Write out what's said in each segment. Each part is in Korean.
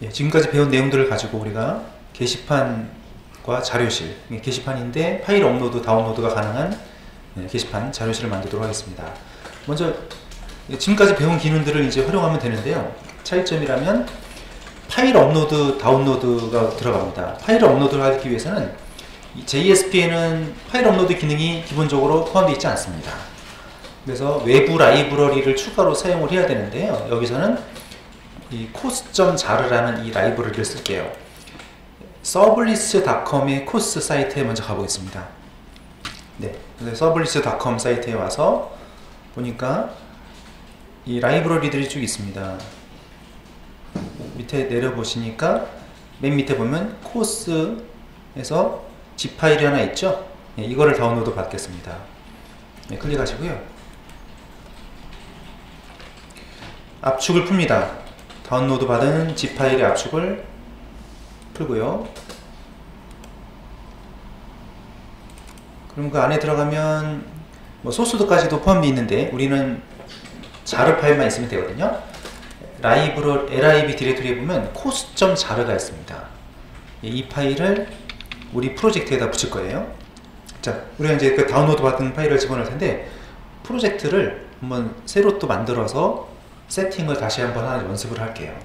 예, 지금까지 배운 내용들을 가지고 우리가 게시판과 자료실, 게시판인데 파일 업로드, 다운로드가 가능한 게시판, 자료실을 만들도록 하겠습니다. 먼저 지금까지 배운 기능들을 이제 활용하면 되는데요. 차이점이라면 파일 업로드, 다운로드가 들어갑니다. 파일 업로드를 하기 위해서는 JSP에는 파일 업로드 기능이 기본적으로 포함되어 있지 않습니다. 그래서 외부 라이브러리를 추가로 사용을 해야 되는데요. 여기서는 이 course.jar라는 이 라이브러리를 쓸게요. sublist.com의 코스 사이트에 먼저 가보겠습니다. 네, sublist.com 사이트에 와서 보니까 이 라이브러리들이 쭉 있습니다. 밑에 내려보시니까 맨 밑에 보면 코스에서 zip 파일이 하나 있죠? 네, 이거를 다운로드 받겠습니다. 네, 클릭하시고요. 압축을 풉니다. 다운로드 받은 zip 파일의 압축을 풀고요. 그럼 그 안에 들어가면 뭐 소스도까지도 포함되어 있는데 우리는 jar 파일만 있으면 되거든요. lib 디렉토리에 보면 course.jar가 있습니다. 이 파일을 우리 프로젝트에다 붙일 거예요. 자, 우리가 이제 그 다운로드 받은 파일을 집어넣을 텐데 프로젝트를 한번 새로 또 만들어서 세팅을 다시 한번 하나 연습을 할게요.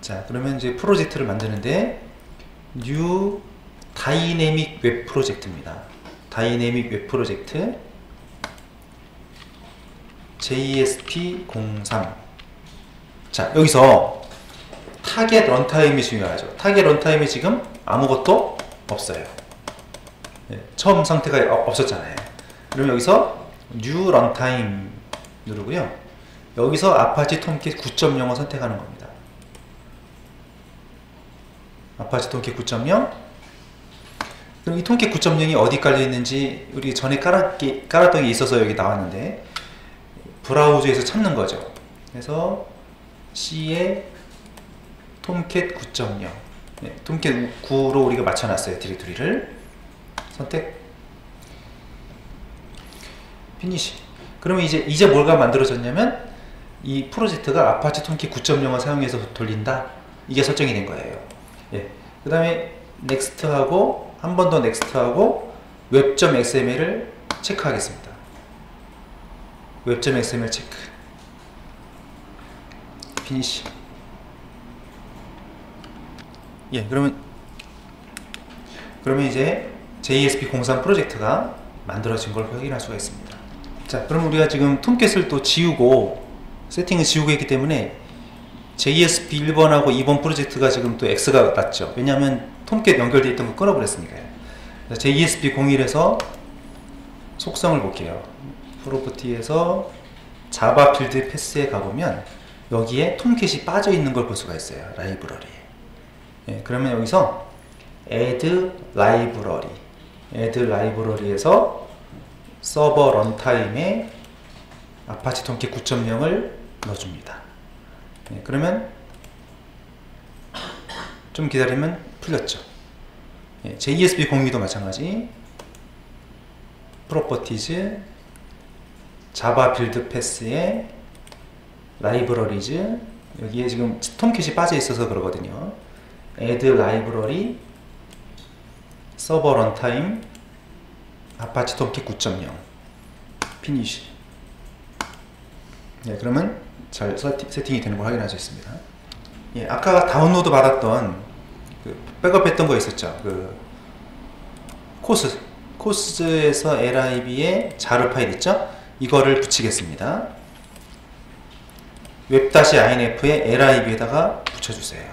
자, 그러면 이제 프로젝트를 만드는데 New Dynamic Web 프로젝트입니다. Dynamic Web 프로젝트 JSP03. 자, 여기서 타겟 런타임이 중요하죠. 타겟 런타임이 지금 아무것도 없어요. 네, 처음 상태가 없었잖아요. 그럼 여기서 New Runtime 누르고요. 여기서 아파치 톰캣 9.0을 선택하는 겁니다. 아파치 톰캣 9.0. 그럼 이 톰캣 9.0이 어디 깔려 있는지 우리 전에 깔았던 게 있어서 여기 나왔는데 브라우저에서 찾는 거죠. 그래서 C에 톰캣 9.0, 네, 톰캣 9로 우리가 맞춰놨어요. 디렉토리를 선택, 피니시. 그러면 이제 뭐가 만들어졌냐면 이 프로젝트가 아파치 톰캣 9.0을 사용해서 돌린다. 이게 설정이 된 거예요. 예. 그 다음에 넥스트 하고 한 번 더 넥스트 하고 web.xml을 체크하겠습니다. web.xml 체크, 피니시. 예, 그러면 이제 JSP03 프로젝트가 만들어진 걸 확인할 수가 있습니다. 자, 그럼 우리가 지금 톰캣을 또 지우고 세팅을 지우고 했기 때문에 JSP 1번하고 2번 프로젝트가 지금 또 X가 났죠. 왜냐하면 톰캣 연결되어 있던 거 끊어버렸으니까요. JSP 01에서 속성을 볼게요. 프로퍼티에서 자바 빌드 패스에 가보면 여기에 톰캣이 빠져 있는 걸 볼 수가 있어요. 라이브러리에. 예, 그러면 여기서 add library에서 서버 런타임에 아파치 톰캣 9.0을 넣어줍니다. 예, 그러면 좀 기다리면 풀렸죠. 예, JSP 02도 마찬가지. 프로퍼티즈 자바 빌드 패스에 라이브러리즈, 여기에 지금 톰캣이 빠져 있어서 그러거든요. add library 서버 런타임 아파치 톰캣 9.0 피니시. 네, 그러면 잘 세팅이 되는 걸 확인할 수 있습니다. 예, 아까 다운로드 받았던 그 백업했던 거 있었죠. 그 코스에서 lib에 jar 파일 있죠. 이거를 붙이겠습니다. web-inf에 lib에다가 붙여주세요.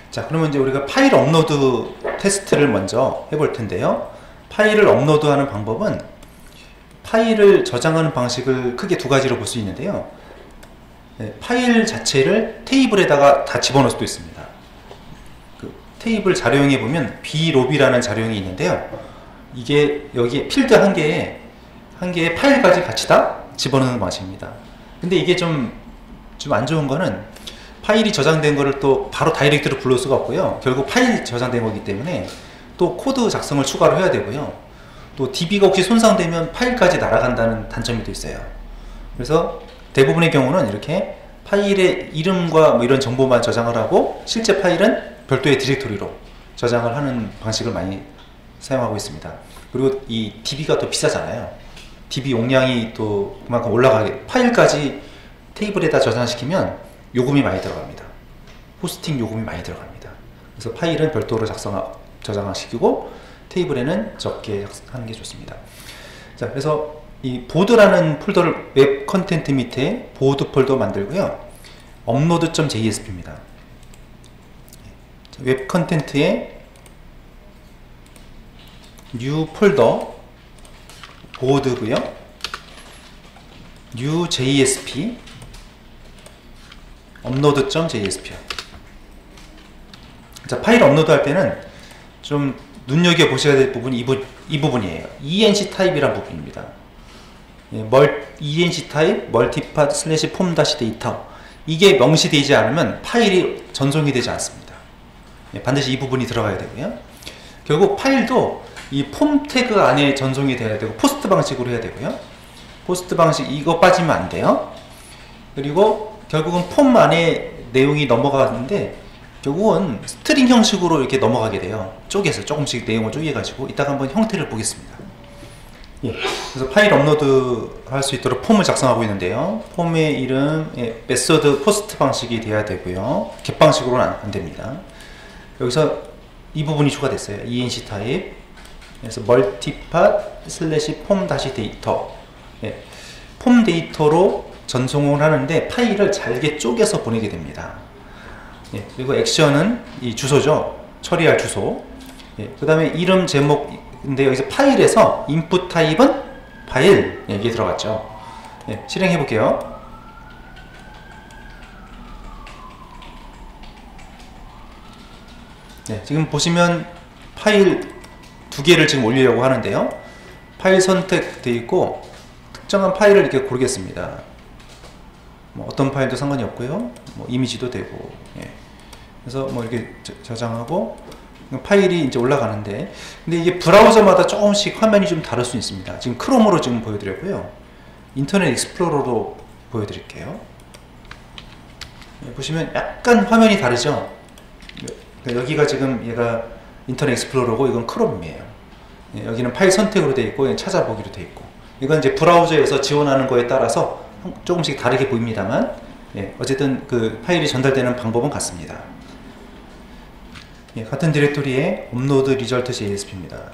자, 그러면 이제 우리가 파일 업로드 테스트를 먼저 해볼 텐데요. 파일을 업로드하는 방법은 파일을 저장하는 방식을 크게 두 가지로 볼 수 있는데요. 네, 파일 자체를 테이블에다가 다 집어넣을 수도 있습니다. 그 테이블 자료형에 보면 blob이라는 자료형이 있는데요. 이게 여기에 필드 한 개에 파일까지 같이 다 집어넣는 방식입니다. 근데 이게 좀 안 좋은 거는 파일이 저장된 거를 또 바로 다이렉트로 불러올 수가 없고요. 결국 파일이 저장된 거기 때문에 또 코드 작성을 추가로 해야 되고요. 또 DB가 혹시 손상되면 파일까지 날아간다는 단점이 또 있어요. 그래서 대부분의 경우는 이렇게 파일의 이름과 뭐 이런 정보만 저장을 하고 실제 파일은 별도의 디렉토리로 저장을 하는 방식을 많이 사용하고 있습니다. 그리고 이 DB가 또 비싸잖아요. DB 용량이 또 그만큼 올라가게, 파일까지 테이블에다 저장시키면 요금이 많이 들어갑니다. 호스팅 요금이 많이 들어갑니다. 그래서 파일은 별도로 저장시키고 테이블에는 적게 하는 게 좋습니다. 자, 그래서 이 보드라는 폴더를 웹 컨텐트 밑에 보드 폴더 만들고요. 업로드.jsp입니다. 웹 컨텐트에 뉴 폴더 보드고요. new JSP 업로드.jsp요. 자, 파일 업로드 할 때는 좀 눈여겨 보셔야 될 부분이 이 부분이에요. enc 타입이란 부분입니다. enc 타입 멀티팟 슬래시 폼 다시 데이터, 이게 명시되지 않으면 파일이 전송이 되지 않습니다. 반드시 이 부분이 들어가야 되고요. 결국 파일도 이 폼 태그 안에 전송이 돼야 되고 포스트 방식으로 해야 되고요. 포스트 방식 이거 빠지면 안 돼요. 그리고 결국은 폼 안에 내용이 넘어가는데 결국은 스트링 형식으로 이렇게 넘어가게 돼요. 쪼개서 조금씩 내용을 쪼개가지고 이따가 한번 형태를 보겠습니다. 예, 그래서 파일 업로드 할 수 있도록 폼을 작성하고 있는데요. 폼의 이름, 메소드 포스트 방식이 돼야 되고요. 겟 방식으로는 안 됩니다. 여기서 이 부분이 추가됐어요. enc 타입, 그래서 멀티팟 슬래시 폼 다시 데이터, 폼 데이터로 전송을 하는데 파일을 잘게 쪼개서 보내게 됩니다. 그리고 액션은 이 주소죠. 처리할 주소. 그 다음에 이름, 제목인데 여기서 파일에서 인풋 타입은 파일, 이게 들어갔죠. 실행해 볼게요. 지금 보시면 파일 두 개를 지금 올리려고 하는데요. 파일 선택되어 있고 특정한 파일을 이렇게 고르겠습니다. 뭐 어떤 파일도 상관이 없고요. 뭐 이미지도 되고. 그래서 뭐 이렇게 저장하고 파일이 이제 올라가는데, 근데 이게 브라우저마다 조금씩 화면이 좀 다를 수 있습니다. 지금 크롬으로 지금 보여드렸고요. 인터넷 익스플로러로 보여드릴게요. 보시면 약간 화면이 다르죠. 여기가 지금 얘가 인터넷 익스플로러고 이건 크롬이에요. 여기는 파일 선택으로 되어 있고 찾아보기로 되어 있고, 이건 이제 브라우저에서 지원하는 거에 따라서 조금씩 다르게 보입니다만, 어쨌든 그 파일이 전달되는 방법은 같습니다. 같은 디렉토리에 업로드 리절트 JSP입니다.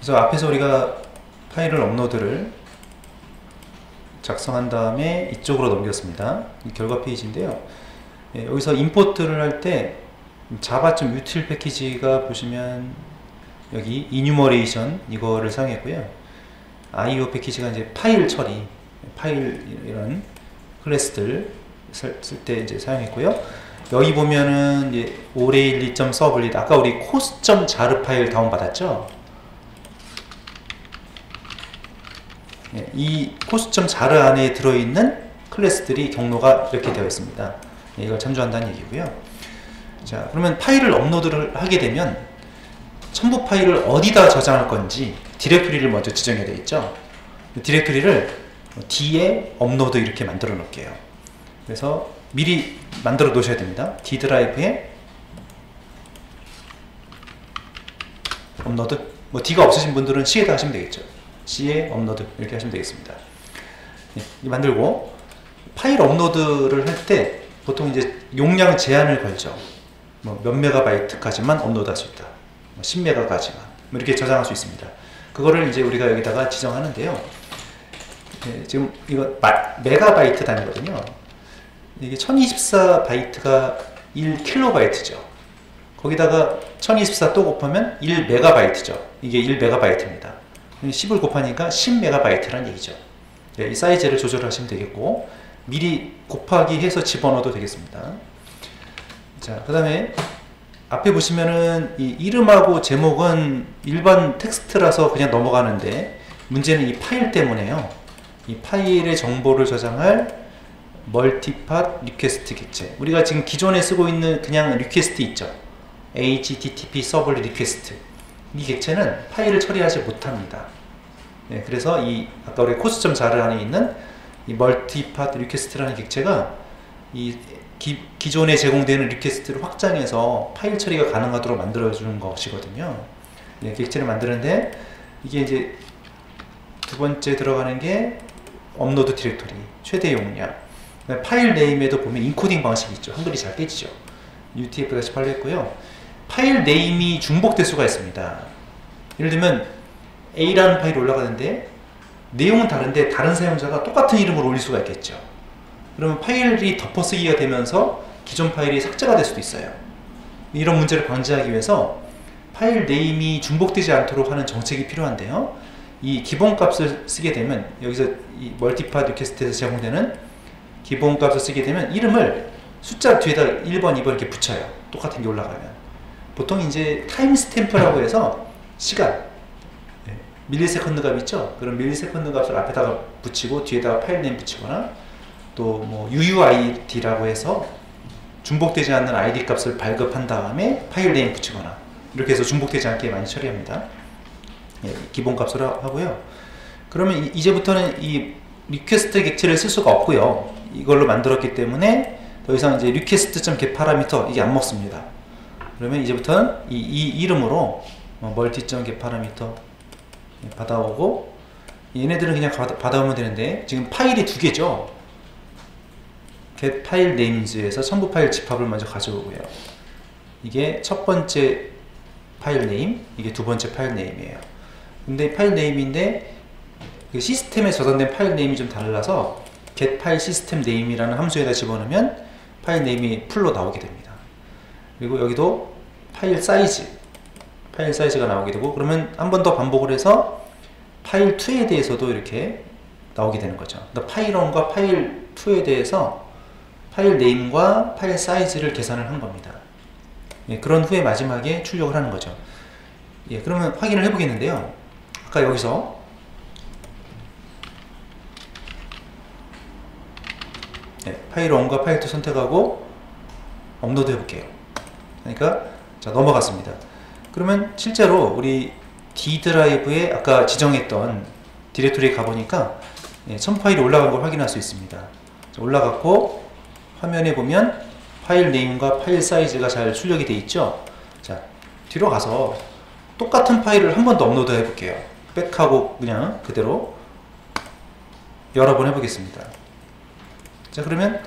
그래서 앞에서 우리가 파일을 업로드를 작성한 다음에 이쪽으로 넘겼습니다. 이 결과 페이지인데요. 예, 여기서 임포트를 할 때 java.util 패키지가 보시면 여기 enumeration 이거를 사용했고요. IO 패키지가 이제 파일 처리, 파일 이런 클래스들 쓸 때 이제 사용했고요. 여기 보면은 이제 orally.servlet 아까 우리 course.jar 파일 다운 받았죠? 예, 이 course.jar 안에 들어있는 클래스들이 경로가 이렇게 되어 있습니다. 예, 이걸 참조한다는 얘기고요. 자, 그러면 파일을 업로드를 하게 되면 첨부 파일을 어디다 저장할 건지 디렉토리를 먼저 지정해야 되겠죠. 디렉토리를 D에 업로드 이렇게 만들어 놓을게요. 그래서 미리 만들어 놓으셔야 됩니다. D 드라이브에 업로드, 뭐 D가 없으신 분들은 C에다 하시면 되겠죠. C에 업로드 이렇게 하시면 되겠습니다. 네, 만들고 파일 업로드를 할 때 보통 이제 용량 제한을 걸죠. 뭐 몇 메가바이트까지만 업로드할 수 있다. 뭐 10메가까지만 뭐 이렇게 저장할 수 있습니다. 그거를 이제 우리가 여기다가 지정하는데요. 네, 지금 이거 메가바이트 단위거든요. 이게 1024바이트가 1kB죠. 거기다가 1024 또 곱하면 1메가바이트죠. 이게 1메가바이트입니다. 10을 곱하니까 10메가바이트란 얘기죠. 네, 이 사이즈를 조절하시면 되겠고 미리 곱하기 해서 집어넣어도 되겠습니다. 자, 그 다음에 앞에 보시면은 이 이름하고 제목은 일반 텍스트라서 그냥 넘어가는데 문제는 이 파일 때문에요. 이 파일의 정보를 저장할 멀티팟 리퀘스트 객체, 우리가 지금 기존에 쓰고 있는 그냥 리퀘스트 있죠. HTTP 서블 리퀘스트, 이 객체는 파일을 처리하지 못합니다. 네, 그래서 이 아까 우리 course.jar 안에 있는 이 멀티팟 리퀘스트라는 객체가 이 기존에 제공되는 리퀘스트를 확장해서 파일 처리가 가능하도록 만들어주는 것이거든요. 네, 객체를 만드는데 이게 이제 두 번째 들어가는 게 업로드 디렉토리, 최대 용량. 파일 네임에도 보면 인코딩 방식이 있죠. 한글이 잘 깨지죠. UTF-8로 했고요. 파일 네임이 중복될 수가 있습니다. 예를 들면 A라는 파일이 올라가는데 내용은 다른데 다른 사용자가 똑같은 이름으로 올릴 수가 있겠죠. 그러면 파일이 덮어쓰기가 되면서 기존 파일이 삭제가 될 수도 있어요. 이런 문제를 방지하기 위해서 파일 네임이 중복되지 않도록 하는 정책이 필요한데요. 이 기본값을 쓰게 되면 여기서 이 멀티팟 리퀘스트에서 제공되는 기본값을 쓰게 되면 이름을 숫자 뒤에다 1번, 2번 이렇게 붙여요. 똑같은 게 올라가면. 보통 이제 타임 스탬프라고 해서 시간, 밀리세컨드 값 있죠? 그럼 밀리세컨드 값을 앞에다가 붙이고 뒤에다가 파일 네임 붙이거나 또 뭐 UUID라고 해서 중복되지 않는 ID 값을 발급한 다음에 파일 네임 붙이거나 이렇게 해서 중복되지 않게 많이 처리합니다. 예, 기본값으로 하고요. 그러면 이제부터는 이 리퀘스트 객체를 쓸 수가 없고요. 이걸로 만들었기 때문에 더 이상 이제 request.get 파라미터 이게 안 먹습니다. 그러면 이제부터는 이 이름으로 multi.get 파라미터 받아오고 얘네들은 그냥 받아오면 되는데 지금 파일이 두 개죠. get file names에서 첨부 파일 집합을 먼저 가져오고요. 이게 첫 번째 파일 네임, 이게 두 번째 파일 네임이에요. 근데 파일 네임인데 그 시스템에 저장된 파일 네임이 좀 달라서 get file system name이라는 함수에다 집어넣으면 파일 네임이 풀로 나오게 됩니다. 그리고 여기도 파일 사이즈가 나오게 되고 그러면 한 번 더 반복을 해서 파일 2에 대해서도 이렇게 나오게 되는 거죠. 그러니까 파일 1과 파일 2에 대해서 파일 네임과 파일 사이즈를 계산을 한 겁니다. 예, 그런 후에 마지막에 출력을 하는 거죠. 예, 그러면 확인을 해보겠는데요. 아까 여기서 파일 1과 파일 2 선택하고 업로드 해볼게요. 그러니까 자 넘어갔습니다. 그러면 실제로 우리 D 드라이브에 아까 지정했던 디렉토리에 가보니까 첨부 파일이 올라간 걸 확인할 수 있습니다. 자, 올라갔고 화면에 보면 파일 네임과 파일 사이즈가 잘 출력이 되어 있죠. 자 뒤로 가서 똑같은 파일을 한 번 더 업로드 해볼게요. 백하고 그냥 그대로 여러 번 해보겠습니다. 자 그러면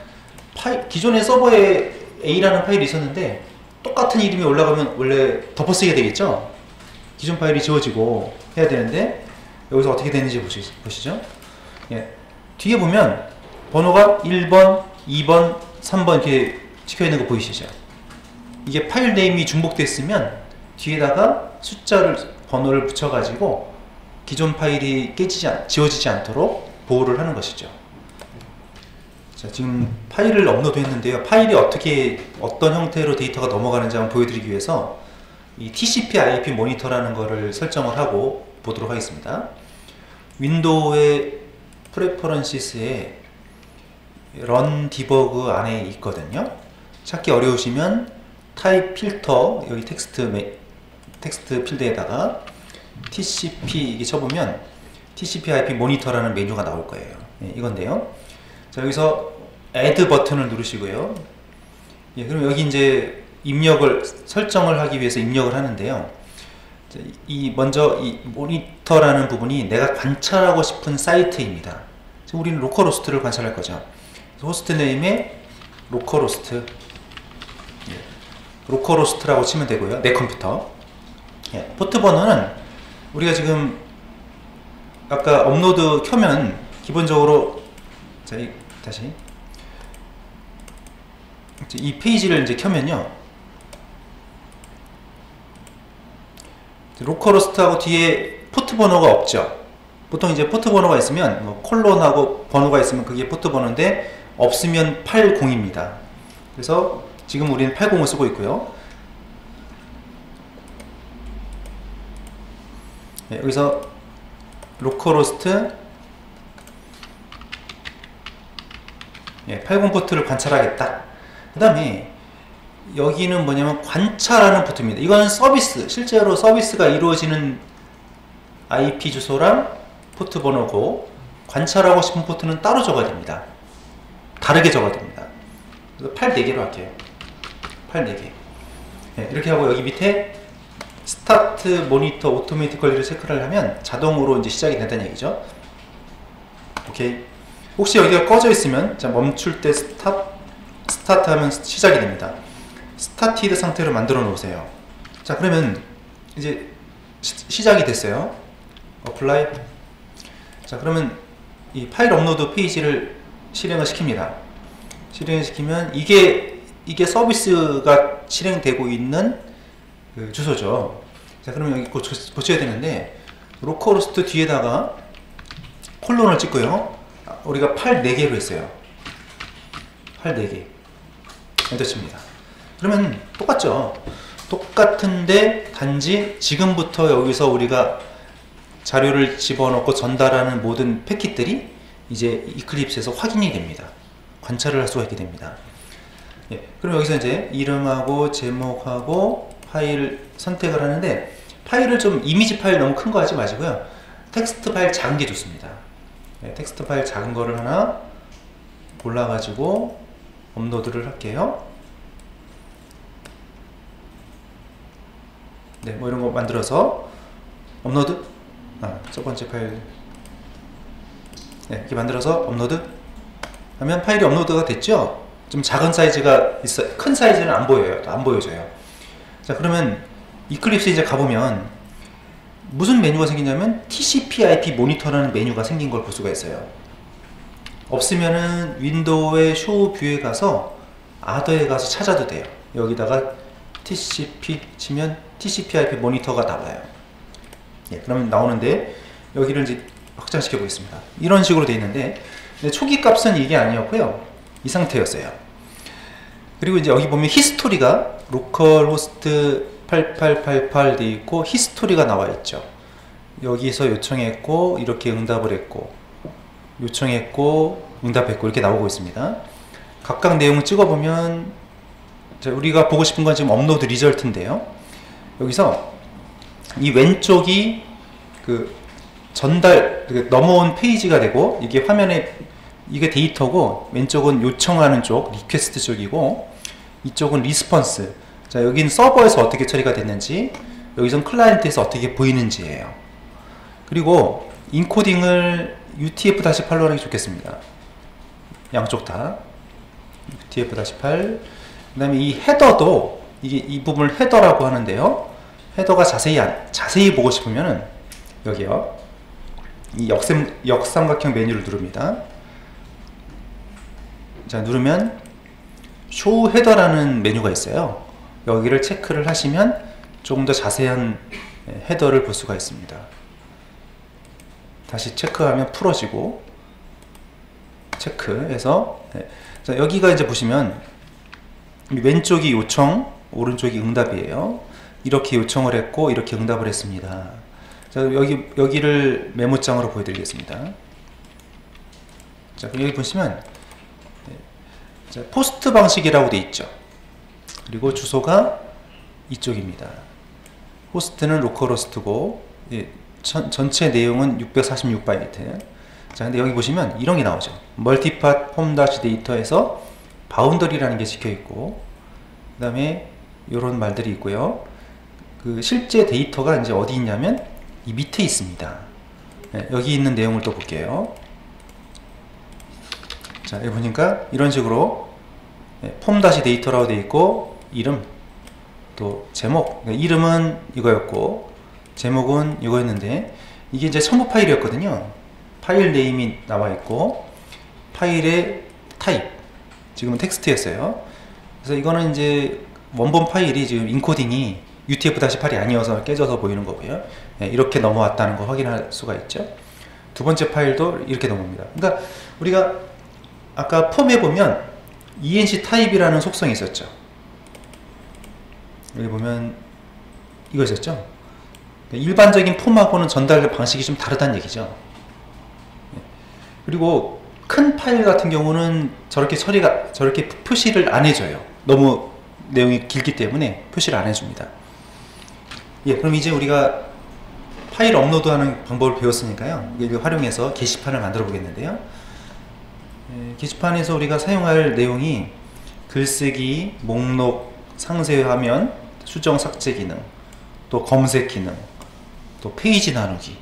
기존의 서버에 A라는 파일이 있었는데 똑같은 이름이 올라가면 원래 덮어쓰게 되겠죠. 기존 파일이 지워지고 해야 되는데 여기서 어떻게 되는지 보시죠. 예. 뒤에 보면 번호가 1번, 2번, 3번 이렇게 찍혀 있는 거 보이시죠? 이게 파일 네임이 중복됐으면 뒤에다가 숫자를 번호를 붙여가지고 기존 파일이 지워지지 않도록 보호를 하는 것이죠. 자, 지금 파일을 업로드 했는데요. 파일이 어떤 형태로 데이터가 넘어가는지 한번 보여드리기 위해서 이 TCP/IP 모니터라는 거를 설정을 하고 보도록 하겠습니다. 윈도우의 프레퍼런시스에 런 디버그 안에 있거든요. 찾기 어려우시면 타입 필터 여기 텍스트 필드에다가 TCP 이게 쳐보면 TCP/IP 모니터라는 메뉴가 나올 거예요. 예, 이건데요. 자, 여기서 add 버튼을 누르시고요. 예, 그럼 여기 이제 설정을 하기 위해서 입력을 하는데요. 자, 먼저 이 모니터라는 부분이 내가 관찰하고 싶은 사이트입니다. 지금 우리는 로컬호스트를 관찰할 거죠. 호스트 네임에 로컬호스트, 예, 로컬호스트라고 치면 되고요. 내 컴퓨터. 예, 포트 번호는 우리가 지금 아까 업로드 켜면 기본적으로 자, 다시 이 페이지를 이제 켜면요, 로컬호스트하고 뒤에 포트 번호가 없죠. 보통 이제 포트 번호가 있으면 뭐 콜론하고 번호가 있으면 그게 포트 번호인데 없으면 80입니다. 그래서 지금 우리는 80을 쓰고 있고요. 네, 여기서 로컬호스트 80 포트를 관찰하겠다. 그 다음에 여기는 뭐냐면 관찰하는 포트입니다. 이거는 서비스, 실제로 서비스가 이루어지는 IP 주소랑 포트 번호고, 관찰하고 싶은 포트는 따로 적어야 됩니다. 다르게 적어야 됩니다. 그래서 8 4개로 할게요. 8 4개. 네, 이렇게 하고 여기 밑에 스타트 모니터 오토매티컬리를 체크를 하면 자동으로 이제 시작이 된다는 얘기죠. 오케이. 혹시 여기가 꺼져 있으면 자, 멈출 때 스타트 하면 시작이 됩니다. 스타티드 상태로 만들어 놓으세요. 자, 그러면 이제 시작이 됐어요. 어플라이. 자, 그러면 이 파일 업로드 페이지를 실행을 시킵니다. 실행을 시키면 이게 서비스가 실행되고 있는 그 주소죠. 자, 그러면 여기 고쳐야 되는데 로컬호스트 뒤에다가 콜론을 찍고요. 우리가 8 4개로 했어요. 8 4개. 엔터 칩니다. 그러면 똑같죠. 똑같은데 단지 지금부터 여기서 우리가 자료를 집어넣고 전달하는 모든 패킷들이 이제 이클립스에서 확인이 됩니다. 관찰을 할 수가 있게 됩니다. 예, 그럼 여기서 이제 이름하고 제목하고 파일 선택을 하는데, 파일을 좀 이미지 파일 너무 큰 거 하지 마시고요. 텍스트 파일 작은 게 좋습니다. 예, 텍스트 파일 작은 거를 하나 골라가지고 업로드를 할게요. 네, 뭐 이런 거 만들어서 업로드. 첫 번째 파일. 네, 이렇게 만들어서 업로드 하면 파일이 업로드가 됐죠. 좀 작은 사이즈가 있어요. 큰 사이즈는 안 보여요. 안 보여져요. 자, 그러면 이클립스 이제 가보면 무슨 메뉴가 생기냐면 TCP/IP 모니터라는 메뉴가 생긴 걸 볼 수가 있어요. 없으면은 윈도우의 쇼 뷰에 가서 아더에 가서 찾아도 돼요. 여기다가 TCP 치면 TCP/IP 모니터가 나와요. 예, 그러면 나오는데 여기를 이제 확장시켜 보겠습니다. 이런 식으로 되어 있는데 초기 값은 이게 아니었고요. 이 상태였어요. 그리고 이제 여기 보면 히스토리가 로컬호스트 8888 되어 있고 히스토리가 나와 있죠. 여기서 요청했고 이렇게 응답을 했고 요청했고 응답했고 이렇게 나오고 있습니다. 각각 내용을 찍어보면 우리가 보고 싶은 건 지금 업로드 리절트인데요. 여기서 이 왼쪽이 그 넘어온 페이지가 되고, 이게 화면에 이게 데이터고, 왼쪽은 요청하는 쪽 리퀘스트 쪽이고, 이쪽은 리스폰스. 자, 여기는 서버에서 어떻게 처리가 됐는지, 여기선 클라이언트에서 어떻게 보이는지예요. 그리고 인코딩을 UTF-8로 하는 게 좋겠습니다. 양쪽 다 UTF-8. 그 다음에 이 헤더도 이 부분을 헤더라고 하는데요. 헤더가 자세히 보고 싶으면은 여기요. 이 역삼각형 메뉴를 누릅니다. 자, 누르면 쇼 헤더라는 메뉴가 있어요. 여기를 체크를 하시면 조금 더 자세한 헤더를 볼 수가 있습니다. 다시 체크하면 풀어지고, 체크해서, 자, 여기가 이제 보시면 왼쪽이 요청, 오른쪽이 응답이에요. 이렇게 요청을 했고 이렇게 응답을 했습니다. 자, 여기를 메모장으로 보여드리겠습니다. 자, 여기 보시면 자, 포스트 방식이라고 되어 있죠. 그리고 주소가 이쪽입니다. 호스트는 로컬호스트고, 예, 전체 내용은 646바이트. 자, 근데 여기 보시면 이런 게 나오죠. 멀티팟 폼 다시 데이터에서 바운더리라는 게 찍혀 있고, 그 다음에 이런 말들이 있고요. 그 실제 데이터가 이제 어디 있냐면 이 밑에 있습니다. 네, 여기 있는 내용을 또 볼게요. 자, 여기 보니까 이런 식으로 폼 다시 데이터라고 되어 있고, 이름, 또 제목, 이름은 이거였고 제목은 이거였는데, 이게 이제 첨부 파일이었거든요. 파일 네임이 나와 있고 파일의 타입, 지금은 텍스트였어요. 그래서 이거는 이제 원본 파일이 지금 인코딩이 UTF-8이 아니어서 깨져서 보이는 거고요. 네, 이렇게 넘어왔다는 거 확인할 수가 있죠. 두 번째 파일도 이렇게 넘어옵니다. 그러니까 우리가 아까 폼에 보면 ENC 타입이라는 속성이 있었죠. 여기 보면 이거 있었죠. 일반적인 폼하고는 전달 방식이 좀 다르다는 얘기죠. 그리고 큰 파일 같은 경우는 저렇게 표시를 안 해줘요. 너무 내용이 길기 때문에 표시를 안 해줍니다. 예, 그럼 이제 우리가 파일 업로드하는 방법을 배웠으니까요. 이걸 활용해서 게시판을 만들어 보겠는데요. 예, 게시판에서 우리가 사용할 내용이 글쓰기, 목록, 상세 화면, 수정 삭제 기능, 또 검색 기능, 또 페이지 나누기,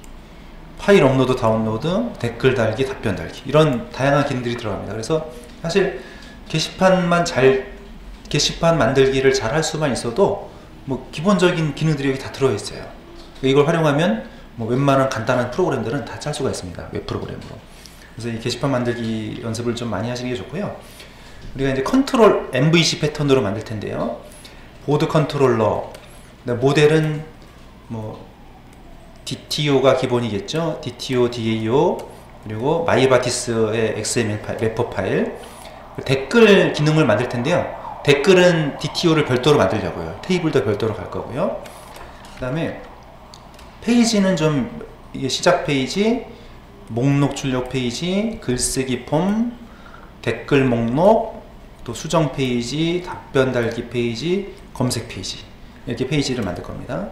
파일 업로드, 다운로드, 댓글 달기, 답변 달기, 이런 다양한 기능들이 들어갑니다. 그래서 사실 게시판 만들기를 잘 할 수만 있어도 뭐 기본적인 기능들이 여기 다 들어있어요. 이걸 활용하면 뭐 웬만한 간단한 프로그램들은 다 짤 수가 있습니다. 웹 프로그램으로. 그래서 이 게시판 만들기 연습을 좀 많이 하시는 게 좋고요. 우리가 이제 컨트롤 MVC 패턴으로 만들 텐데요. 보드 컨트롤러, 모델은 뭐 DTO가 기본이겠죠. DTO, DAO, 그리고 마이바티스의 XML 파일, 래퍼 파일, 댓글 기능을 만들 텐데요. 댓글은 DTO를 별도로 만들려고요. 테이블도 별도로 갈 거고요. 그 다음에 페이지는 좀 이게 시작 페이지, 목록 출력 페이지, 글쓰기 폼, 댓글 목록, 또 수정 페이지, 답변 달기 페이지, 검색 페이지, 이렇게 페이지를 만들 겁니다.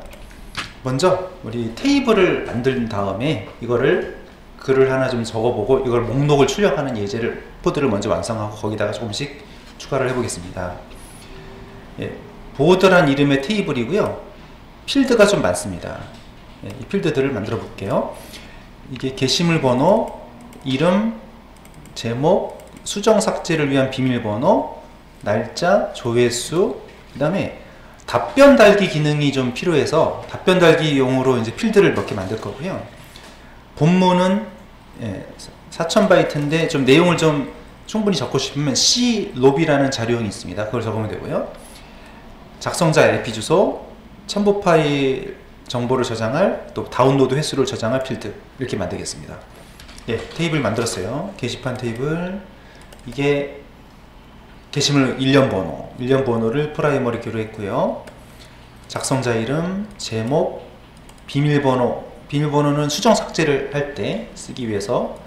먼저 우리 테이블을 만든 다음에 이거를 글을 하나 좀 적어보고 이걸 목록을 출력하는 코드를 먼저 완성하고 거기다가 조금씩 추가를 해보겠습니다. 예, 보드란 이름의 테이블이고요. 필드가 좀 많습니다. 예, 이 필드들을 만들어 볼게요. 이게 게시물 번호, 이름, 제목, 수정 삭제를 위한 비밀번호, 날짜, 조회수, 그 다음에 답변 달기 기능이 좀 필요해서 답변 달기용으로 이제 필드를 몇 개 만들 거고요. 본문은 4000바이트인데 좀 내용을 좀 충분히 적고 싶으면 C 로비라는 자료형이 있습니다. 그걸 적으면 되고요. 작성자 IP 주소, 첨부 파일 정보를 저장할, 또 다운로드 횟수를 저장할 필드, 이렇게 만들겠습니다. 예, 테이블 만들었어요. 게시판 테이블. 이게 게시물 일련 번호를 프라이머리 키로 했고요. 작성자 이름, 제목, 비밀번호는 수정 삭제를 할 때 쓰기 위해서.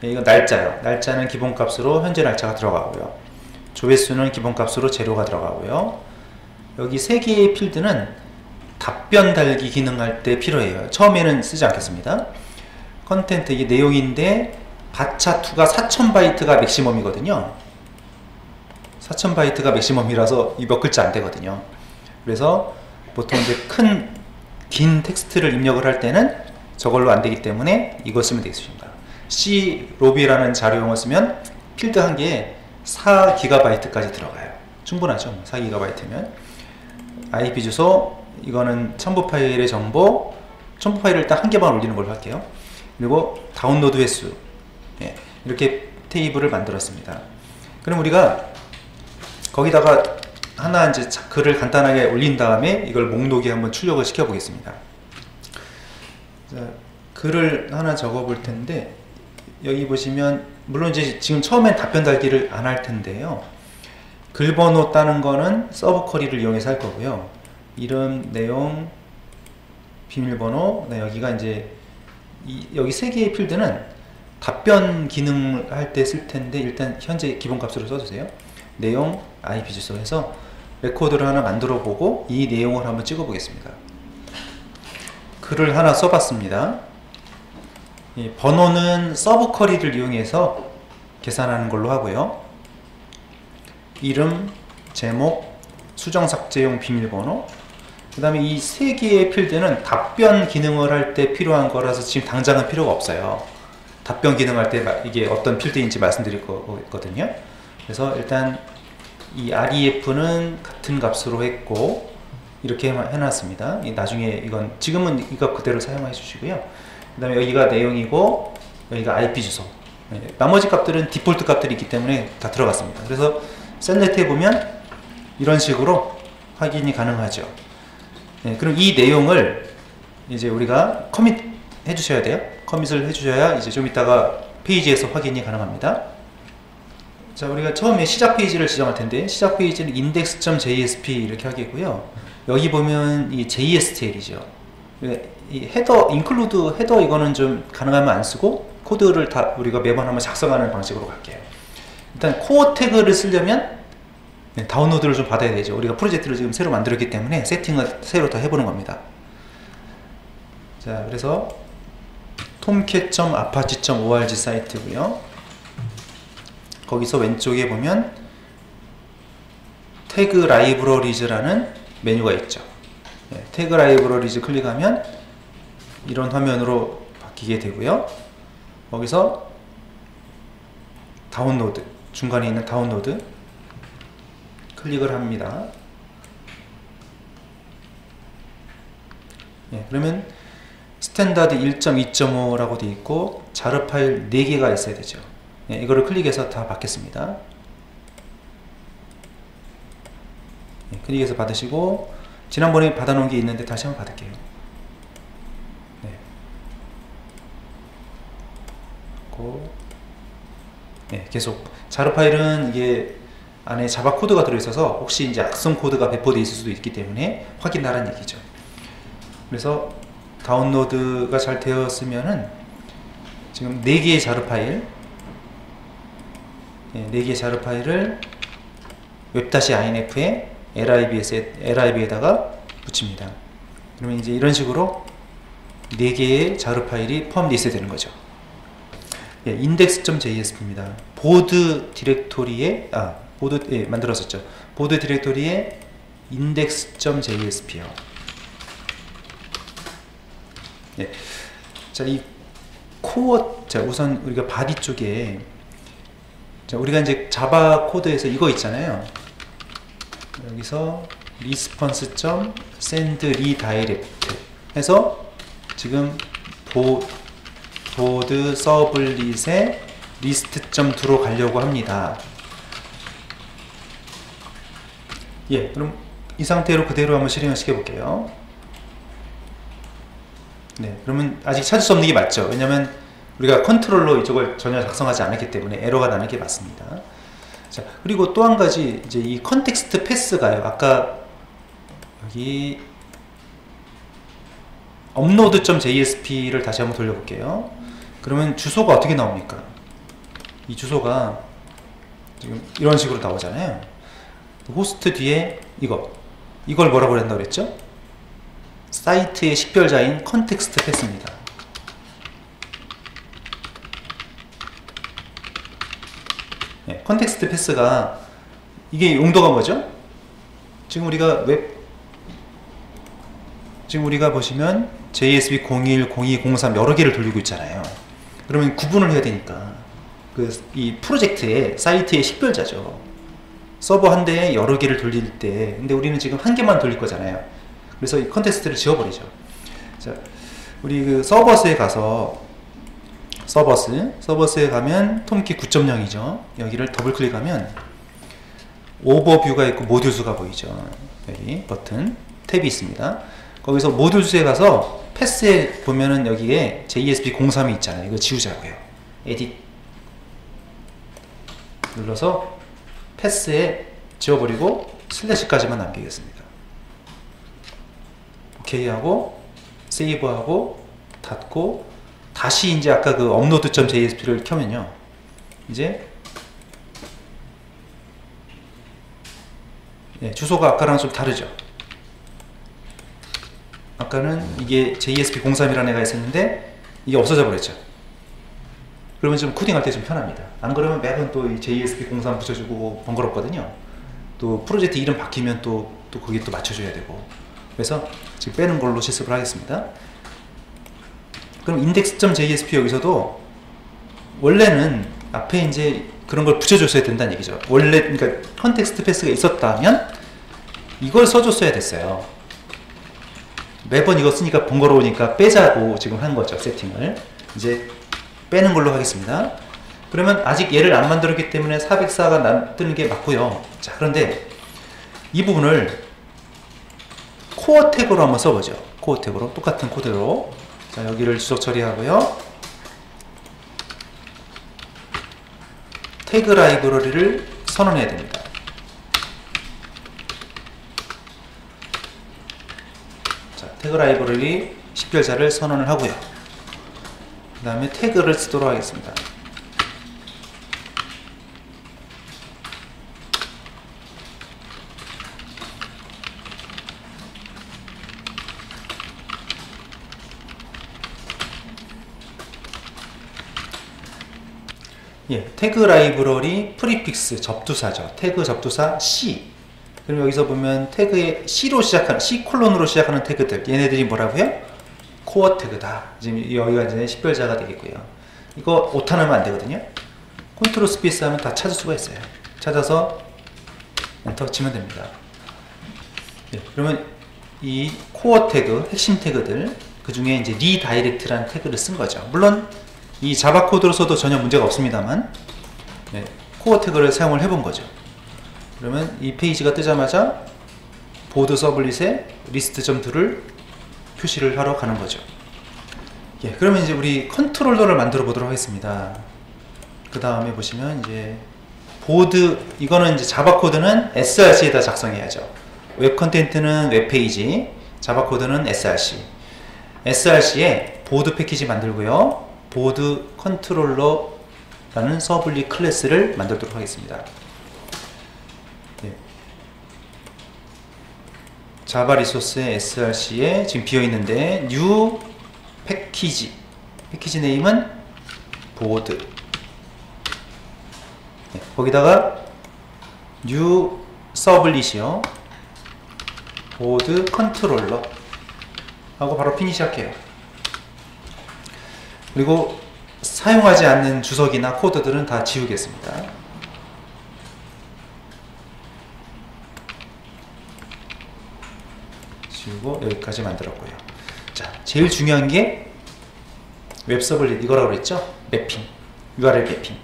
예, 이건 날짜요. 날짜는 기본값으로 현재 날짜가 들어가고요. 조회수는 기본값으로 재료가 들어가고요. 여기 세 개의 필드는 답변 달기 기능할 때 필요해요. 처음에는 쓰지 않겠습니다. 컨텐트, 이게 내용인데 바차2가 4000바이트가 맥시멈이거든요. 4000바이트가 맥시멈이라서 이 몇 글자 안 되거든요. 그래서 보통 이제 긴 텍스트를 입력을 할 때는 저걸로 안 되기 때문에 이거 쓰면 되겠습니다. C 로비라는 자료용을 쓰면 필드 한 개에 4GB까지 들어가요. 충분하죠. 4GB면. IP 주소, 이거는 첨부 파일의 정보, 첨부 파일을 일단 한 개만 올리는 걸로 할게요. 그리고 다운로드 횟수, 예, 이렇게 테이블을 만들었습니다. 그럼 우리가 거기다가 하나 이제 글을 간단하게 올린 다음에 이걸 목록에 한번 출력을 시켜 보겠습니다. 자, 글을 하나 적어 볼 텐데, 여기 보시면 물론 이제 지금 처음엔 답변 달기를 안 할 텐데요. 글 번호 따는 거는 서브 쿼리를 이용해서 할 거고요. 이름, 내용, 비밀번호, 여기가 이제 여기 세 개의 필드는 답변 기능을 할 때 쓸 텐데, 일단 현재 기본 값으로 써주세요. 내용, IP 주소 해서 레코드를 하나 만들어 보고 이 내용을 한번 찍어 보겠습니다. 글을 하나 써봤습니다. 이 번호는 서브 쿼리를 이용해서 계산하는 걸로 하고요. 이름, 제목, 수정 삭제용 비밀번호, 그 다음에 이 세 개의 필드는 답변 기능을 할 때 필요한 거라서 지금 당장은 필요가 없어요. 답변 기능 할 때 이게 어떤 필드인지 말씀드릴 거거든요. 그래서 일단 이 REF는 같은 값으로 했고 이렇게 해놨습니다. 나중에 이건 지금은 이거 그대로 사용해 주시고요. 그 다음에 여기가 내용이고 여기가 IP 주소, 나머지 값들은 디폴트 값들이 있기 때문에 다 들어갔습니다. 그래서 셀렉트해 보면 이런 식으로 확인이 가능하죠. 그럼 이 내용을 이제 우리가 커밋 해 주셔야 돼요. 커밋을 해 주셔야 이제 좀 이따가 페이지에서 확인이 가능합니다. 자, 우리가 처음에 시작 페이지를 지정할 텐데, 시작 페이지는 index.jsp 이렇게 하겠고요. 여기 보면 이 JSTL이죠. 이 헤더, include 헤더 이거는 좀 가능하면 안 쓰고 코드를 다 우리가 매번 한번 작성하는 방식으로 갈게요. 일단 코어 태그를 쓰려면 다운로드를 좀 받아야 되죠. 우리가 프로젝트를 지금 새로 만들었기 때문에 세팅을 새로 다 해보는 겁니다. 자, 그래서 tomcat.apache.org 사이트고요. 거기서 왼쪽에 보면 태그 라이브러리즈라는 메뉴가 있죠. 태그 라이브러리즈 클릭하면 이런 화면으로 바뀌게 되고요. 거기서 다운로드, 중간에 있는 다운로드 클릭을 합니다. 그러면 스탠다드 1.2.5라고 되어 있고 자르 파일 4개가 있어야 되죠. 이거를 클릭해서 다 받겠습니다. 클릭해서 받으시고, 지난번에 받아놓은 게 있는데 다시 한번 받을게요. 계속 자르 파일은 이게 안에 자바 코드가 들어있어서 혹시 이제 악성 코드가 배포되어 있을 수도 있기 때문에 확인하라는 얘기죠. 그래서 다운로드가 잘 되었으면은 지금 4개의 자르 파일, 4개의 자르 파일을 web-inf에 lib에다가 붙입니다. 그러면 이제 이런 식으로 4개의 자르 파일이 포함되어 있어야 되는 거죠. index.jsp입니다. 보드 디렉토리에, 만들었었죠. 보드 디렉토리에 index.jsp요. 자, 이 코어, 자, 우선 우리가 바디 쪽에, 자, 우리가 이제 자바 코드에서 이거 있잖아요. 여기서 response.send redirect 해서 지금 보드 서블릿에 list.to로 가려고 합니다. 그럼 이 상태로 그대로 한번 실행을 시켜 볼게요. 그러면 아직 찾을 수 없는 게 맞죠. 왜냐면 우리가 컨트롤로 이쪽을 전혀 작성하지 않았기 때문에 에러가 나는 게 맞습니다. 자, 그리고 또 한 가지, 이제 이 컨텍스트 패스가요. 아까 여기 upload.jsp를 다시 한번 돌려볼게요. 그러면 주소가 어떻게 나옵니까? 이 주소가 지금 이런 식으로 나오잖아요. 호스트 뒤에 이걸 뭐라고 한다고 그랬죠? 사이트의 식별자인 컨텍스트 패스입니다. 컨텍스트 패스가 이게 용도가 뭐죠? 지금 우리가 지금 우리가 보시면 JSP 01, 02, 03 여러 개를 돌리고 있잖아요. 그러면 구분을 해야 되니까 이 프로젝트의 사이트의 식별자죠. 서버 한 대에 여러 개를 돌릴 때, 근데 우리는 지금 한 개만 돌릴 거잖아요. 그래서 이 컨텍스트를 지워버리죠. 자, 우리 그 서버스에 가서 서버스에 가면 톰키 9.0이죠. 여기를 더블 클릭하면 오버뷰가 있고 모듈 수가 보이죠. 여기 버튼 탭이 있습니다. 거기서 모듈 수에 가서 패스에 보면은 여기에 JSP03이 있잖아요. 이거 지우자고요. 에딧 눌러서 패스에 지워버리고 슬래시까지만 남기겠습니다. 오케이 하고 세이브하고 닫고 다시 이제 아까 그 업로드.jsp를 켜면요. 이제 주소가 아까랑 좀 다르죠. 아까는 이게 JSP03이라는 애가 있었는데 이게 없어져 버렸죠. 그러면 좀 코딩할 때 좀 편합니다. 안 그러면 매번 또 이 JSP03 붙여주고 번거롭거든요. 또 프로젝트 이름 바뀌면 또 거기 또 맞춰줘야 되고. 그래서 지금 빼는 걸로 실습을 하겠습니다. 그럼 index.jsp 여기서도 원래는 앞에 이제 그런 걸 붙여줬어야 된다는 얘기죠. 원래 그러니까 컨텍스트 패스가 있었다면 이걸 써줬어야 됐어요. 매번 이거 쓰니까 번거로우니까 빼자고 지금 한 거죠. 세팅을 이제 빼는 걸로 하겠습니다. 그러면 아직 얘를 안 만들었기 때문에 404가 뜨는 게 맞고요. 자, 그런데 이 부분을 코어 태그로 한번 써보죠. 코어 태그로 똑같은 코드로. 자, 여기를 주석 처리하고요. 태그 라이브러리를 선언해야 됩니다. 자, 태그 라이브러리 식별자를 선언을 하고요. 그 다음에 태그를 쓰도록 하겠습니다. 태그 라이브러리 프리픽스 접두사죠. 태그 접두사 C. 그럼 여기서 보면 태그에 C로 시작하는, C 콜론으로 시작하는 태그들. 얘네들이 뭐라고요? 코어 태그다. 지금 여기가 이제 식별자가 되겠고요. 이거 오타나면 안 되거든요. 컨트롤 스페이스 하면 다 찾을 수가 있어요. 찾아서 엔터 치면 됩니다. 그러면 이 코어 태그, 핵심 태그들, 그 중에 이제 리다이렉트라는 태그를 쓴 거죠. 물론 이 자바 코드로 써도 전혀 문제가 없습니다만, 코어 태그를 사용을 해본 거죠. 그러면 이 페이지가 뜨자마자 보드 서블릿에 리스트.to를 표시를 하러 가는 거죠. 그러면 이제 우리 컨트롤러를 만들어 보도록 하겠습니다. 그 다음에 보시면 이제 보드, 이거는 이제 자바 코드는 src에다 작성해야죠. 웹 컨텐트는 웹 페이지, 자바 코드는 src에 보드 패키지 만들고요. 보드 컨트롤러라는 서블릿 클래스를 만들도록 하겠습니다. 자바 리소스의 src에 지금 비어 있는데 new 패키지 네임은 보드. 거기다가 new 서블릿이요. 보드 컨트롤러 하고 바로 피니시 할게요. 그리고 사용하지 않는 주석이나 코드들은 다 지우겠습니다. 지우고 여기까지 만들었고요. 자, 제일 중요한 게 웹서블릿 이거라고 그랬죠? 매핑, URL 매핑.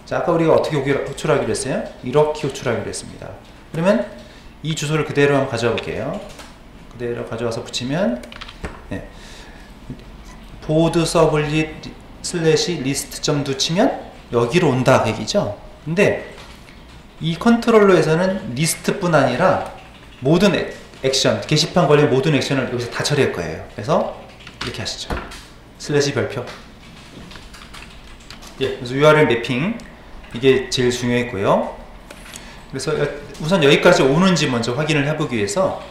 자, 아까 우리가 어떻게 호출하기로 했어요? 이렇게 호출하기로 했습니다. 그러면 이 주소를 그대로 한번 가져와 볼게요. 그대로 가져와서 붙이면 보드 서블릿 슬래시 리스트.do 치면 여기로 온다 그 얘기죠. 근데 이 컨트롤러에서는 리스트뿐 아니라 모든 액션, 게시판 관련 모든 액션을 여기서 다 처리할 거예요. 그래서 이렇게 하시죠. 슬래시 별표. 그래서 URL 매핑 이게 제일 중요했고요. 그래서 우선 여기까지 오는지 먼저 확인을 해보기 위해서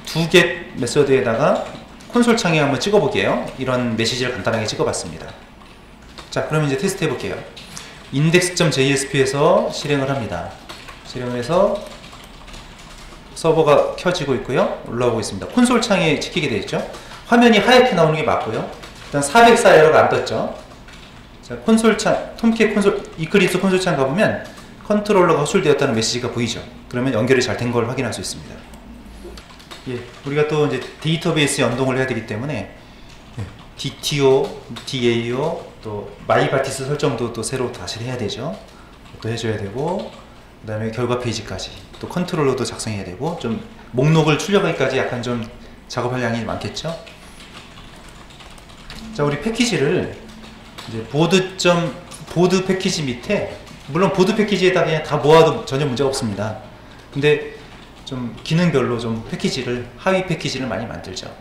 두 개 메소드에다가 콘솔 창에 한번 찍어볼게요. 이런 메시지를 간단하게 찍어봤습니다. 자, 그럼 이제 테스트 해볼게요. index.jsp에서 실행을 합니다. 실행을 해서 서버가 켜지고 있고요. 올라오고 있습니다. 콘솔 창에 찍히게 되어 있죠. 화면이 하얗게 나오는 게 맞고요. 일단 404 에러가 안 떴죠. 자, 콘솔 창, 톰캣 콘솔, 이클립스 콘솔 창 가보면 컨트롤러가 호출되었다는 메시지가 보이죠. 그러면 연결이 잘 된 걸 확인할 수 있습니다. 예, 우리가 또 이제 데이터베이스 연동을 해야 되기 때문에 DTO, DAO, 또 마이바티스 설정도 또 새로 다시 해야 되죠. 또 해줘야 되고, 그 다음에 결과 페이지까지 또 컨트롤러도 작성해야 되고, 좀 목록을 출력하기까지 약간 좀 작업할 양이 많겠죠. 자, 우리 패키지를 이제 보드 패키지 밑에, 물론 보드 패키지에다 그냥 다 모아도 전혀 문제가 없습니다. 근데 좀 기능별로 좀 패키지를, 하위 패키지를 많이 만들죠.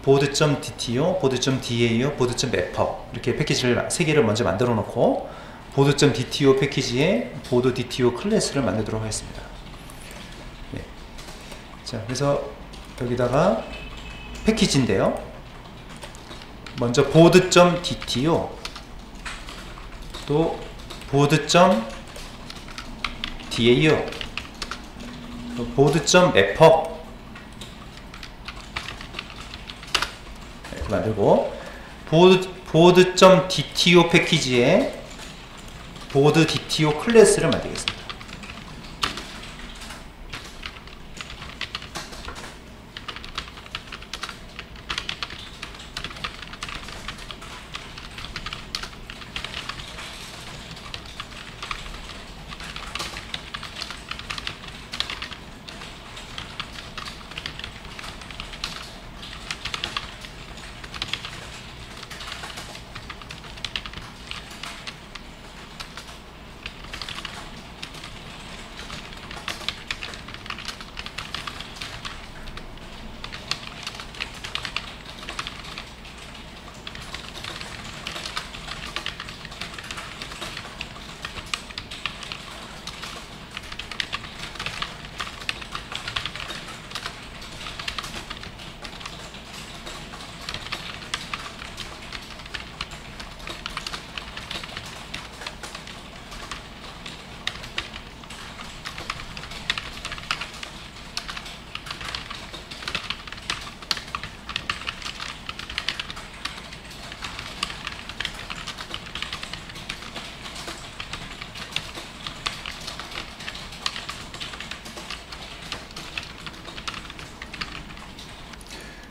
보드.dto, 보드.dao, 보드.mapper 이렇게 패키지를 3개를 먼저 만들어 놓고 보드.dto 패키지에 보드 DTO 클래스를 만들도록 하겠습니다. 네. 자, 그래서 여기다가 패키지인데요. 먼저 보드.dto, 또 보드.dao, 또 보드.mapper 이렇게 만들고, 보드.dto 패키지에 보드 DTO 클래스를 만들겠습니다.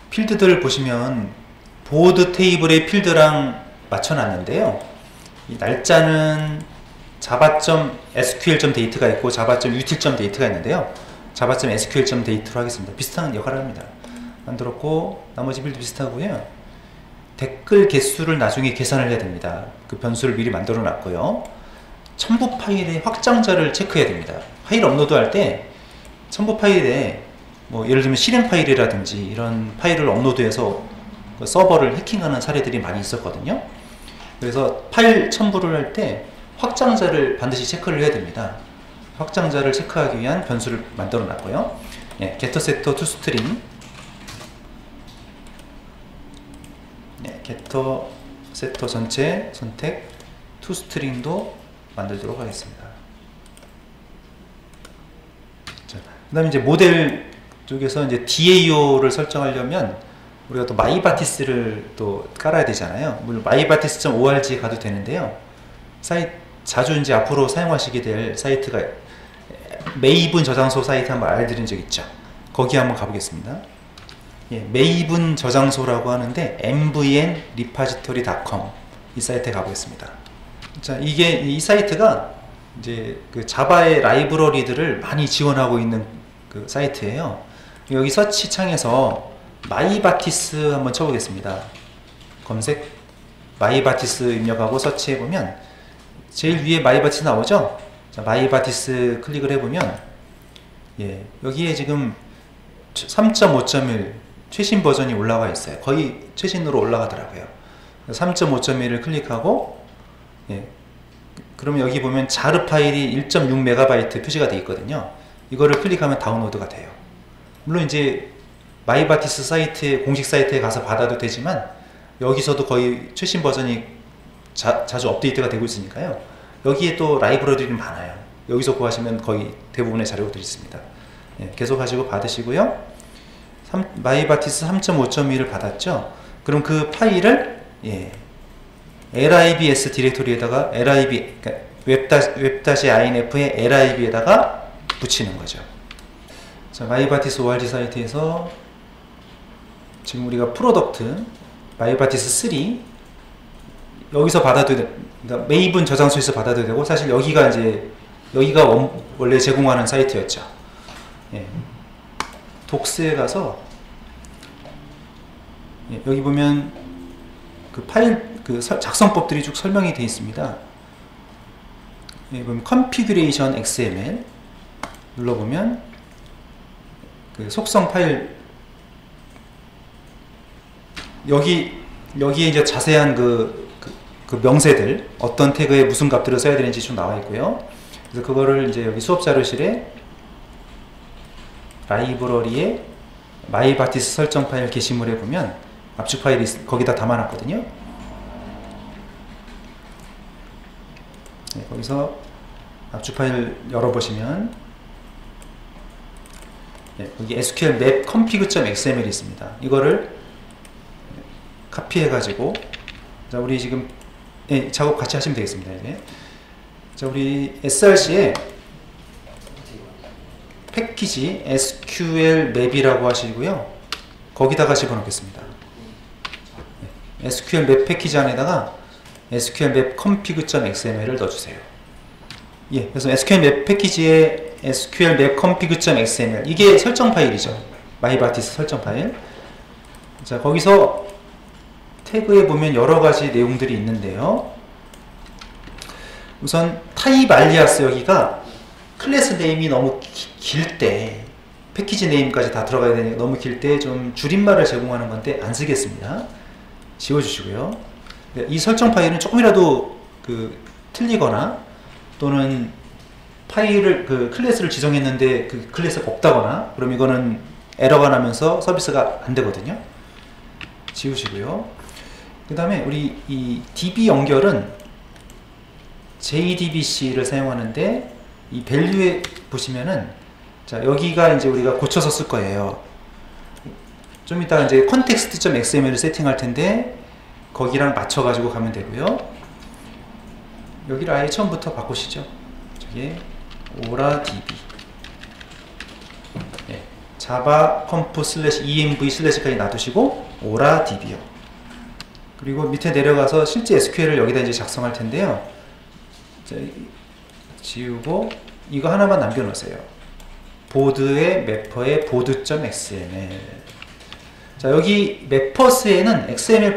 필드들을 보시면 보드 테이블의 필드랑 맞춰놨는데요. 이 날짜는 java.sql.date가 있고 java.util.date가 있는데요. java.sql.date로 하겠습니다. 비슷한 역할을 합니다. 만들었고 나머지 필드 비슷하고요. 댓글 개수를 나중에 계산을 해야 됩니다. 그 변수를 미리 만들어 놨고요. 첨부 파일의 확장자를 체크해야 됩니다. 파일 업로드할 때 첨부 파일에 뭐 예를 들면 실행 파일이라든지 이런 파일을 업로드해서 그 서버를 해킹하는 사례들이 많이 있었거든요. 그래서 파일 첨부를 할 때 확장자를 반드시 체크를 해야 됩니다. 확장자를 체크하기 위한 변수를 만들어 놨고요. 예, getter setter to string, 예, getter setter 전체 선택 to string도 만들도록 하겠습니다. 자, 그다음에 이제 모델 쪽에서 이제 DAO를 설정하려면 우리가 또 마이바티스를 또 깔아야 되잖아요. 물론 마이바티스.org에 가도 되는데요. 자주 이제 앞으로 사용하시게 될 사이트가 메이븐 저장소 사이트 한번 알려드린 적 있죠. 거기 한번 가보겠습니다. 예, 메이븐 저장소라고 하는데 mvnrepository.com 이 사이트에 가보겠습니다. 자, 이 사이트가 이제 그 자바의 라이브러리들을 많이 지원하고 있는 그 사이트예요. 여기 서치 창에서 마이바티스 한번 쳐보겠습니다. 검색 마이바티스 입력하고 서치해보면 제일 위에 마이바티스 나오죠? 자, 마이바티스 클릭을 해보면 예, 여기에 지금 3.5.1 최신 버전이 올라와 있어요. 거의 최신으로 올라가더라고요. 3.5.1을 클릭하고 예, 그러면 여기 보면 자르 파일이 1.6MB 표시가 되어 있거든요. 이거를 클릭하면 다운로드가 돼요. 물론 이제 마이바티스 사이트에 공식 사이트에 가서 받아도 되지만 여기서도 거의 최신 버전이 자주 업데이트가 되고 있으니까요. 여기에 또 라이브러리는 많아요. 여기서 구하시면 거의 대부분의 자료들이 있습니다. 예, 계속 하시고 받으시고요. 마이바티스 3.5.1을 받았죠. 그럼 그 파일을 예, libs 디렉토리에다가 그러니까 web-inf의 lib에다가 붙이는 거죠. 자, 마이바티스 ORG 사이트에서 지금 우리가 프로덕트 마이바티스 3 여기서 받아도 그러니까 메이븐 저장소에서 받아도 되고, 사실 여기가 이제 여기가 원래 제공하는 사이트였죠. 예. 독스에 가서 예, 여기 보면 그 파일 그 작성법들이 쭉 설명이 되어 있습니다. 예, 보면 configuration XML 눌러보면 그 속성 파일 여기에 이제 자세한 그 명세들 어떤 태그에 무슨 값들을 써야 되는지 좀 나와 있고요. 그래서 그거를 이제 여기 수업 자료실에 라이브러리에 마이바티스 설정 파일 게시물에 보면 압축 파일이 거기다 담아놨거든요. 네, 거기서 압축 파일 열어보시면 네, 여기 SQL map config.xml이 있습니다. 이거를 카피해 가지고, 자, 우리 지금 네, 작업 같이 하시면 되겠습니다. 이제 자, 우리 src에 패키지 SQL map이라고 하시고요, 거기다가 집어넣겠습니다. 네, SQL map 패키지 안에다가 SQL map config.xml을 넣어주세요. 예, 그래서 SQL map 패키지에 SQL map config.xml 이게 설정 파일이죠. 마이바티스 설정 파일. 자, 거기서 태그에 보면 여러 가지 내용들이 있는데요. 우선 타입 알리아스 여기가 클래스 네임이 너무 길 때, 패키지 네임까지 다 들어가야 되니까 너무 길 때 좀 줄임말을 제공하는 건데 안 쓰겠습니다. 지워주시고요. 이 설정 파일은 조금이라도 틀리거나 또는 파일을 클래스를 지정했는데 그 클래스가 없다거나 그럼 이거는 에러가 나면서 서비스가 안 되거든요. 지우시고요. 그 다음에 우리 이 DB 연결은 JDBC를 사용하는데 이 밸류에 보시면은 자, 여기가 이제 우리가 고쳐서 쓸 거예요. 좀 이따가 이제 context.xml을 세팅할 텐데 거기랑 맞춰 가지고 가면 되고요. 여기를 아예 처음부터 바꾸시죠. 저기 오라DB 네, java conf/env/까지 놔두시고 오라DB요. 그리고 밑에 내려가서 실제 SQL을 여기다 이제 작성할 텐데요. 자, 지우고 이거 하나만 남겨놓으세요. 보드의 매퍼의 보드.xml. 자, 여기 매퍼스에는 XML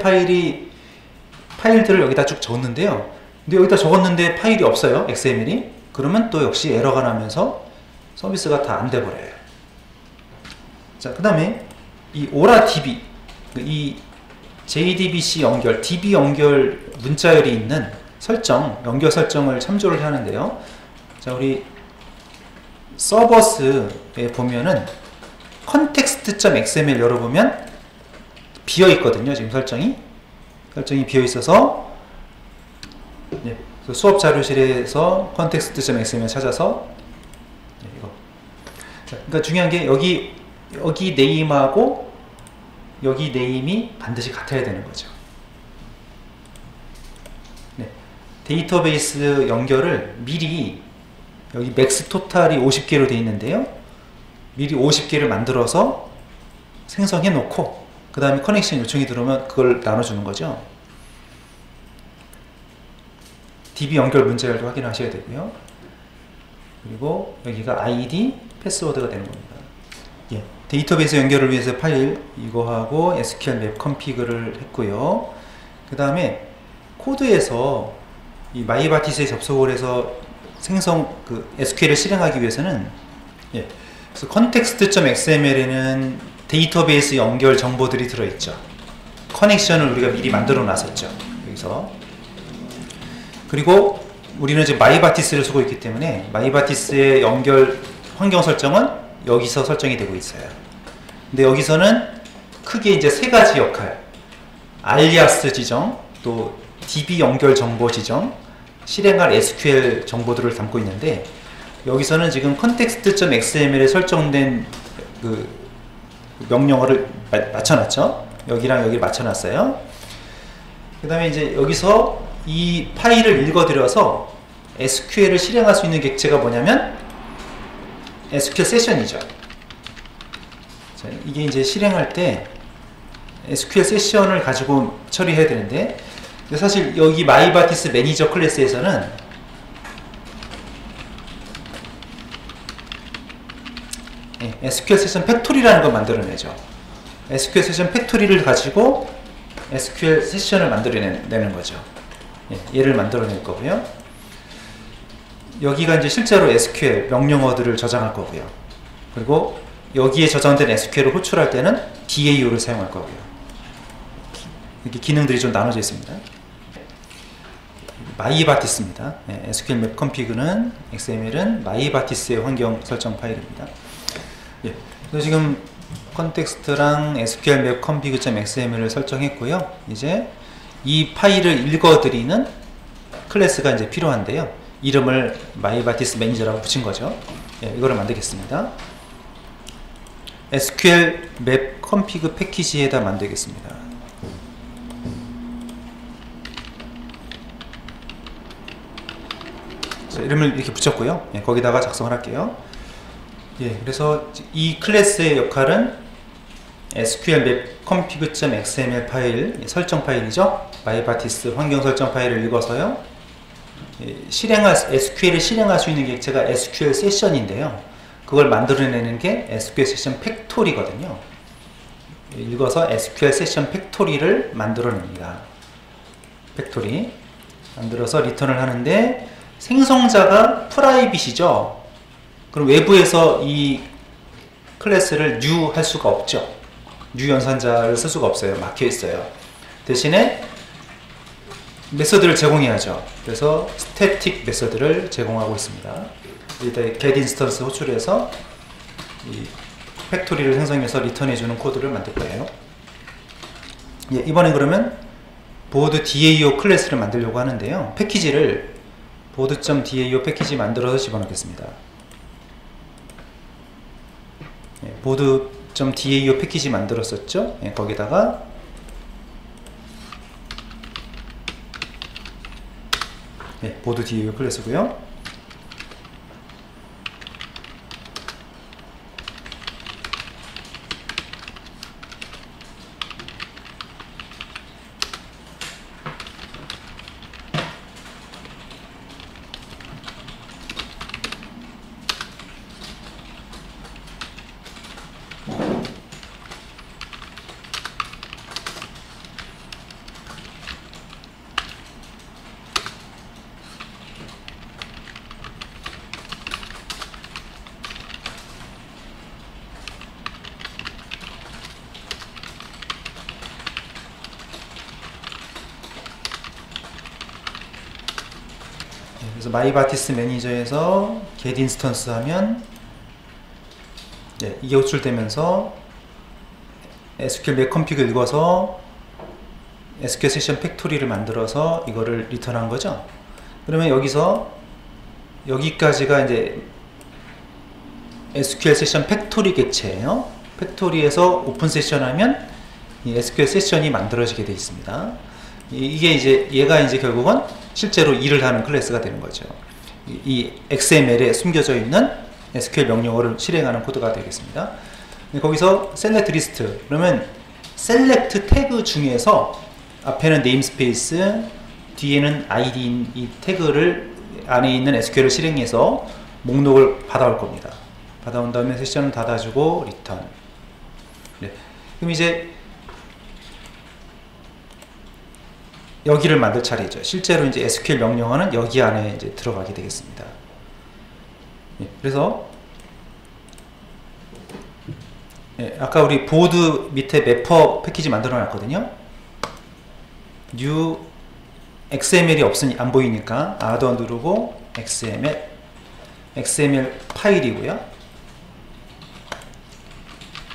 파일들을 여기다 쭉 적었는데요. 근데 여기다 적었는데 파일이 없어요. XML이. 그러면 또 역시 에러가 나면서 서비스가 다 안 돼 버려요. 자, 그 다음에 이 오라DB, 이 JDBC 연결, DB 연결 문자열이 있는 설정, 연결 설정을 참조를 하는데요. 자, 우리 서버스에 보면은 context.xml 열어보면 비어 있거든요. 지금 설정이 비어 있어서 네, 수업 자료실에서 context.xml 찾아서 네, 이거. 자, 그러니까 중요한 게 여기 네임하고 여기 네임이 반드시 같아야 되는 거죠. 네, 데이터베이스 연결을 미리 여기 맥스 토탈이 50개로 되어 있는데요. 미리 50개를 만들어서 생성해 놓고 그 다음에 커넥션 요청이 들어오면 그걸 나눠주는 거죠. DB 연결 문자열도 확인하셔야 되고요. 그리고 여기가 ID, 패스워드가 되는 겁니다. 예, 데이터베이스 연결을 위해서 파일 이거하고 SQL map config를 했고요. 그 다음에 코드에서 이 마이바티스에 접속을 해서 SQL을 실행하기 위해서는 예, 그래서 context.xml에는 데이터베이스 연결 정보들이 들어있죠. 커넥션을 우리가 미리 만들어 놨었죠. 여기서. 그리고 우리는 지금 마이바티스를 쓰고 있기 때문에 마이바티스의 연결 환경 설정은 여기서 설정이 되고 있어요. 근데 여기서는 크게 이제 세 가지 역할, 알리아스 지정, 또 DB 연결 정보 지정, 실행할 SQL 정보들을 담고 있는데 여기서는 지금 context.xml에 설정된 그 명령어를 맞춰놨죠. 여기랑 여기를 맞춰놨어요. 그 다음에 이제 여기서 이 파일을 읽어들여서 SQL을 실행할 수 있는 객체가 뭐냐면 SQL 세션이죠. 자, 이게 이제 실행할 때 SQL 세션을 가지고 처리해야 되는데, 사실 여기 마이바티스 매니저 클래스에서는 SQL 세션 팩토리라는 걸 만들어내죠. SQL 세션 팩토리를 가지고 SQL 세션을 만들어내는 거죠. 얘를 만들어낼 거고요. 여기가 이제 실제로 SQL 명령어들을 저장할 거고요. 그리고 여기에 저장된 SQL을 호출할 때는 DAO를 사용할 거고요. 이렇게 기능들이 좀 나눠져 있습니다. 마이바티스입니다. SQL 맵 컴피그는 XML은 마이바티스의 환경 설정 파일입니다. 그래서 지금 컨텍스트랑 SQL 맵 config.xml을 설정했고요. 이제 이 파일을 읽어드리는 클래스가 이제 필요한데요. 이름을 마이바티스 매니저라고 붙인 거죠. 이거를 만들겠습니다. SQL 맵 config 패키지에다 만들겠습니다. 자, 이름을 이렇게 붙였고요. 거기다가 작성을 할게요. 그래서 이 클래스의 역할은 SQL 맵 config.xml 파일, 설정 파일이죠. 마이바티스 환경 설정 파일을 읽어서요. SQL을 실행할 수 있는 객체가 SQL 세션인데요. 그걸 만들어내는 게 SQL 세션 팩토리거든요. 읽어서 SQL 세션 팩토리를 만들어냅니다. 팩토리 만들어서 리턴을 하는데, 생성자가 프라이빗이죠. 그럼 외부에서 이 클래스를 new 할 수가 없죠. new 연산자를 쓸 수가 없어요. 막혀 있어요. 대신에 메서드를 제공해야죠. 그래서 static 메서드를 제공하고 있습니다. 일단 get instance 호출해서 이 팩토리를 생성해서 리턴해주는 코드를 만들 거예요. 이번엔 그러면 board DAO 클래스를 만들려고 하는데요. 패키지를 board.dao 패키지 만들어서 집어넣겠습니다. board.dao 패키지 만들었었죠. 거기다가 board DAO 클래스고요. 그래서 마이바티스 매니저에서 get instance 하면 이게 호출되면서 SQL 맵 config 읽어서 SQL 세션 팩토리를 만들어서 이거를 리턴한 거죠. 그러면 여기서 여기까지가 이제 SQL 세션 팩토리 객체예요. 팩토리에서 오픈 세션 하면 이 SQL 세션이 만들어지게 되어 있습니다. 이게 이제 얘가 이제 결국은 실제로 일을 하는 클래스가 되는 거죠. 이 XML에 숨겨져 있는 SQL 명령어를 실행하는 코드가 되겠습니다. 거기서 select list, 그러면 select 태그 중에서 앞에는 namespace, 뒤에는 id인 이 태그를 안에 있는 SQL을 실행해서 목록을 받아올 겁니다. 받아온 다음에 세션을 닫아주고 return. 그럼 이제 여기를 만들 차례죠. 실제로 이제 SQL 명령어는 여기 안에 이제 들어가게 되겠습니다. 그래서 아까 우리 보드 밑에 매퍼 패키지 만들어 놨거든요. new XML이 없으니 안 보이니까 add 누르고 XML 파일이고요.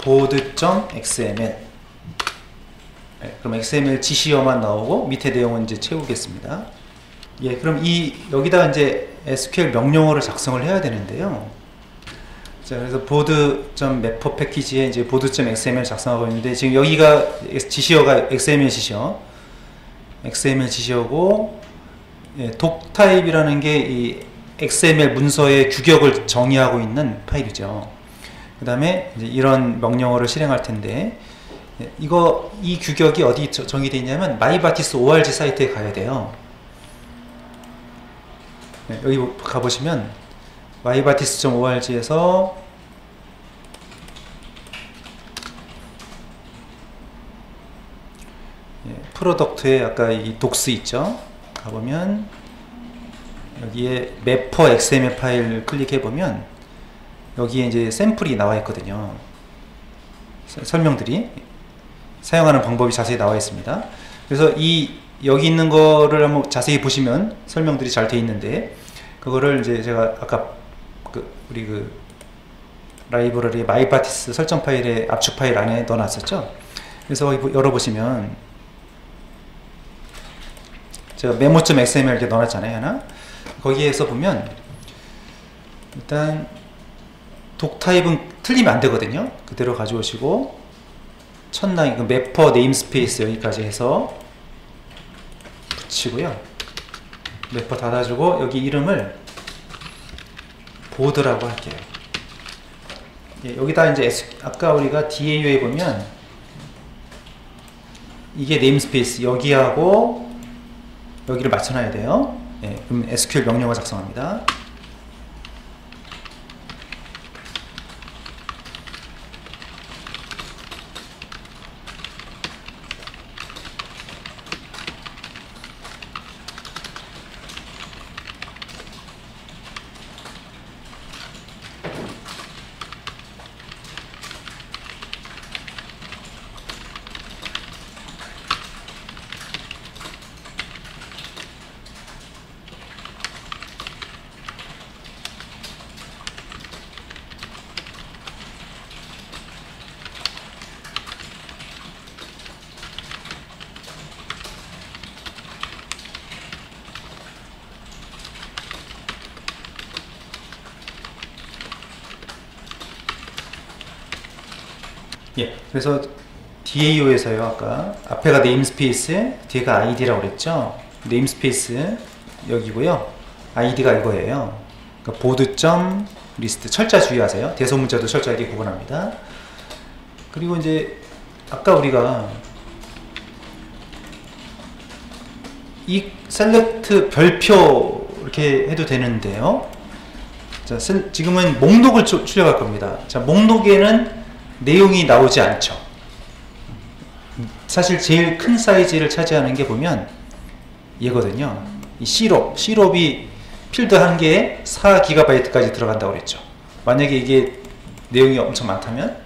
board.xml. 그럼 XML 지시어만 나오고 밑에 내용은 이제 채우겠습니다. 그럼 여기다가 이제 SQL 명령어를 작성을 해야 되는데요. 자, 그래서 board.mapper 패키지에 이제 board.xml 작성하고 있는데, 지금 여기가 지시어가 XML 지시어고, doc 타입이라는 게 이 XML 문서의 규격을 정의하고 있는 파일이죠. 그 다음에 이제 이런 명령어를 실행할 텐데, 이 규격이 어디 정의되어 있냐면 마이바티스 org 사이트에 가야 돼요. 여기 가보시면 mybatis.org에서 프로덕트에 아까 이 독스 있죠? 가보면 여기에 매퍼 XML 파일 클릭해보면 여기에 이제 샘플이 나와 있거든요. 설명들이 사용하는 방법이 자세히 나와 있습니다. 그래서 여기 있는 거를 한번 자세히 보시면 설명들이 잘 돼 있는데, 그거를 이제 제가 아까 우리 라이브러리 마이바티스 설정 파일의 압축 파일 안에 넣어놨었죠. 그래서 여기 열어보시면 제가 메모.xml 이렇게 넣어놨잖아요, 하나. 거기에서 보면 일단 독 타입은 틀리면 안 되거든요. 그대로 가져오시고 첫 라인 매퍼 네임스페이스 여기까지 해서 붙이고요. 매퍼 닫아주고 여기 이름을 보드라고 할게요. 여기다 이제 아까 우리가 DAU에 보면 이게 네임스페이스 여기하고 여기를 맞춰놔야 돼요. 그럼 SQL 명령어 작성합니다. 그래서 DAO에서요, 아까 앞에가 네임스페이스, 뒤에가 ID라고 그랬죠. 네임스페이스 여기고요, ID가 이거예요. 그러니까 보드.list 철자 주의하세요. 대소문자도 철저하게 구분합니다. 그리고 이제 아까 우리가 이 셀렉트 별표 이렇게 해도 되는데요. 자, 지금은 목록을 출력할 겁니다. 자, 목록에는 내용이 나오지 않죠. 사실 제일 큰 사이즈를 차지하는 게 보면 얘거든요. 이 C롭이 필드 한 개에 4GB까지 들어간다고 그랬죠. 만약에 이게 내용이 엄청 많다면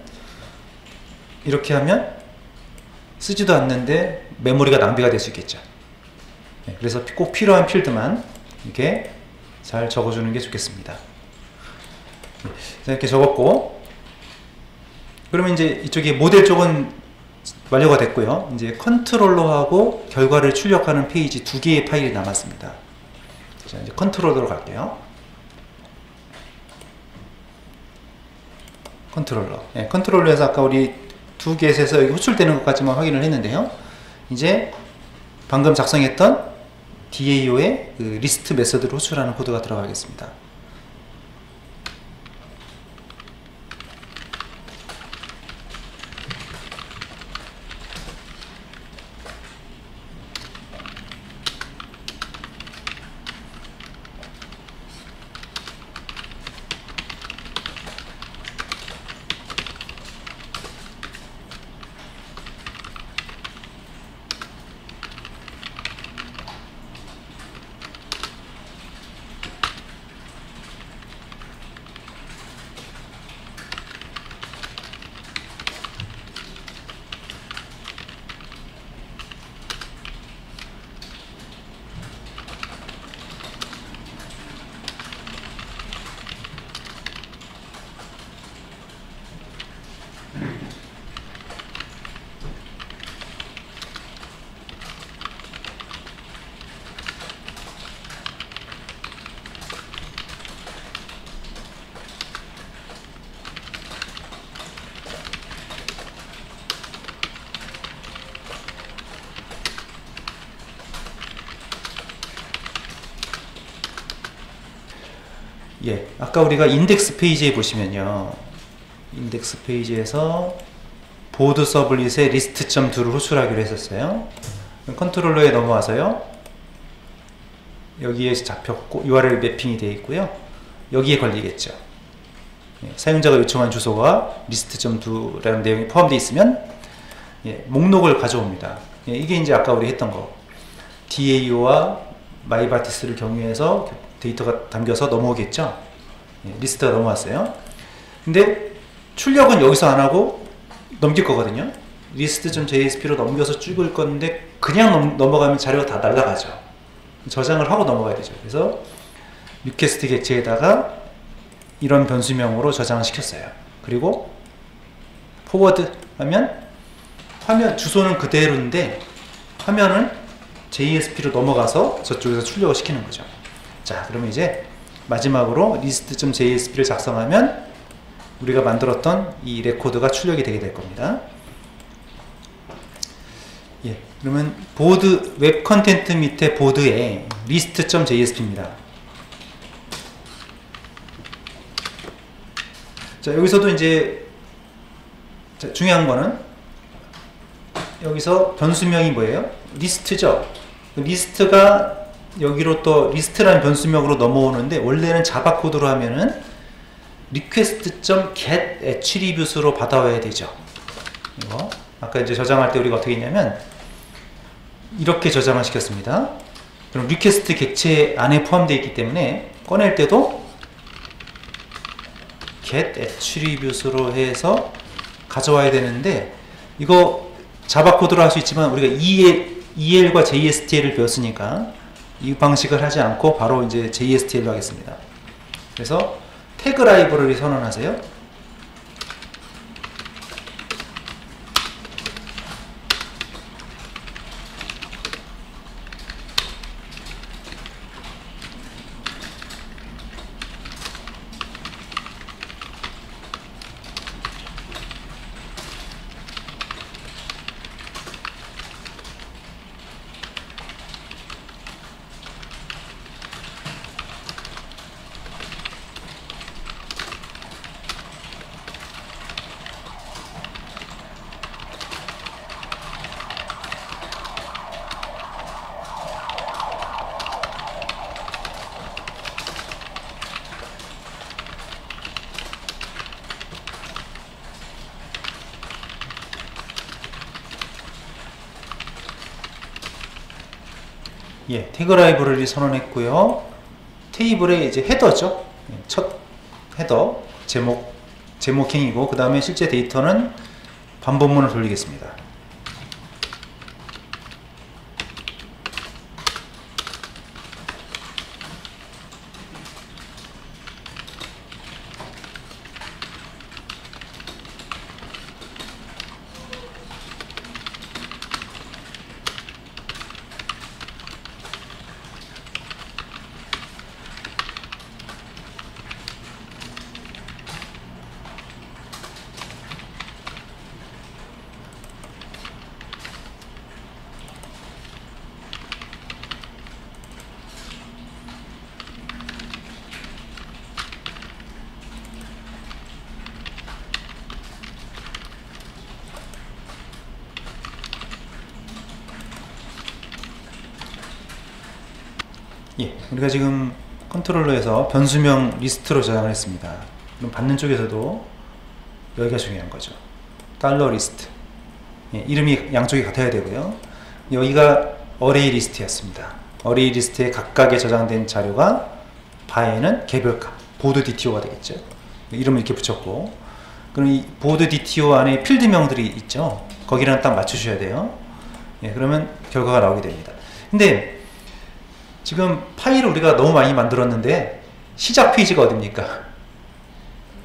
이렇게 하면 쓰지도 않는데 메모리가 낭비가 될 수 있겠죠. 그래서 꼭 필요한 필드만 이렇게 잘 적어주는 게 좋겠습니다. 이렇게 적었고, 그러면 이제 이쪽에 모델 쪽은 완료가 됐고요. 이제 컨트롤러하고 결과를 출력하는 페이지 두 개의 파일이 남았습니다. 자, 이제 컨트롤러로 갈게요. 컨트롤러에서 아까 우리 두 개에서 여기 호출되는 것까지만 확인을 했는데요. 이제 방금 작성했던 DAO의 그 리스트 메서드를 호출하는 코드가 들어가겠습니다. 아까 우리가 인덱스 페이지에 보시면요, 인덱스 페이지에서 보드 서블릿에 리스트.do를 호출하기로 했었어요. 컨트롤러에 넘어와서요. 여기에 잡혔고 URL 매핑이 되어 있고요. 여기에 걸리겠죠. 사용자가 요청한 주소가 list.do라는 내용이 포함되어 있으면 목록을 가져옵니다. 이게 이제 아까 우리 했던 거 DAO와 마이바티스를 경유해서 데이터가 담겨서 넘어오겠죠. 리스트가 넘어왔어요. 근데 출력은 여기서 안 하고 넘길 거거든요. list.jsp로 넘겨서 찍을 건데 그냥 넘어가면 자료가 다 날아가죠. 저장을 하고 넘어가야 되죠. 그래서 리퀘스트 객체에다가 이런 변수명으로 저장을 시켰어요. 그리고 포워드 하면 화면 주소는 그대로인데 화면은 JSP로 넘어가서 저쪽에서 출력을 시키는 거죠. 자, 그러면 이제 마지막으로 list.jsp를 작성하면 우리가 만들었던 이 레코드가 출력이 되게 될 겁니다. 그러면 보드 웹 컨텐트 밑에 보드에 list.jsp입니다. 자, 여기서도 이제 중요한 거는 여기서 변수명이 뭐예요? 리스트죠. 리스트가 여기로 또 리스트라는 변수명으로 넘어오는데 원래는 자바 코드로 하면은 request.get attribute로 받아와야 되죠. 이거 아까 이제 저장할 때 우리가 어떻게 했냐면 이렇게 저장을 시켰습니다. 그럼 리퀘스트 객체 안에 포함되어 있기 때문에 꺼낼 때도 get attribute로 해서 가져와야 되는데 이거 자바 코드로 할 수 있지만 우리가 EL과 JSTL을 배웠으니까 이 방식을 하지 않고 바로 이제 JSTL로 하겠습니다. 그래서 태그 라이브러리 선언하세요. 태그 라이브러리 선언했고요. 테이블에 이제 헤더죠. 첫 헤더 제목행이고 그 다음에 실제 데이터는 반복문을 돌리겠습니다. 우리가 지금 컨트롤러에서 변수명 리스트로 저장을 했습니다. 그럼 받는 쪽에서도 여기가 중요한 거죠. $리스트. 이름이 양쪽이 같아야 되고요. 여기가 어레이 리스트였습니다. 어레이 리스트에 각각에 저장된 자료가 바에는 개별값, 보드 DTO가 되겠죠. 이름을 이렇게 붙였고, 그럼 이 보드 DTO 안에 필드명들이 있죠. 거기랑 딱 맞추셔야 돼요. 그러면 결과가 나오게 됩니다. 근데 지금 파일을 우리가 너무 많이 만들었는데 시작 페이지가 어딥니까?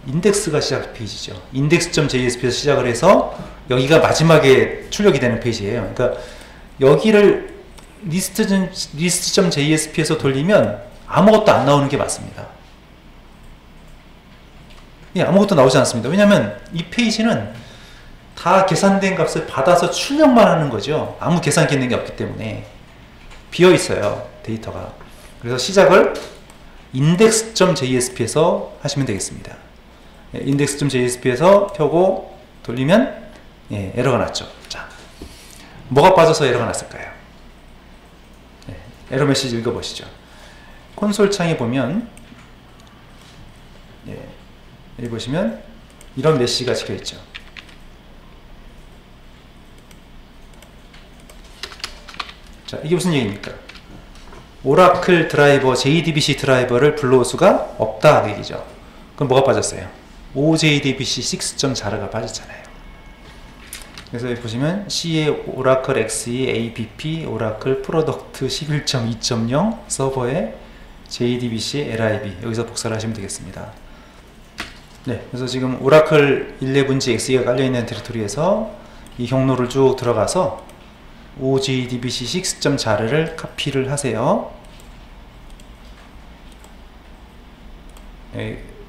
인덱스가 시작 페이지죠. index.jsp에서 시작을 해서 여기가 마지막에 출력이 되는 페이지예요. 그러니까 여기를 list.jsp에서 돌리면 아무것도 안 나오는 게 맞습니다. 아무것도 나오지 않습니다. 왜냐하면 이 페이지는 다 계산된 값을 받아서 출력만 하는 거죠. 아무 계산 기능이 없기 때문에 비어 있어요, 데이터가. 그래서 시작을 index.jsp에서 하시면 되겠습니다. index.jsp에서 펴고 돌리면 에러가 났죠. 자, 뭐가 빠져서 에러가 났을까요? 에러 메시지 읽어보시죠. 콘솔 창에 보면 여기 보시면 이런 메시지가 찍혀있죠. 자, 이게 무슨 얘기입니까? 오라클 드라이버, JDBC 드라이버를 불러올 수가 없다 그 얘기죠. 그럼 뭐가 빠졌어요? OJDBC 6.자르가 빠졌잖아요. 그래서 여기 보시면 C의 오라클 XE APP 오라클 프로덕트 11.2.0 서버에 JDBC LIB 여기서 복사를 하시면 되겠습니다. 네, 그래서 지금 오라클 11G XE가 깔려있는 디렉토리에서 이 경로를 쭉 들어가서 OJDBC 6.자르를 카피를 하세요.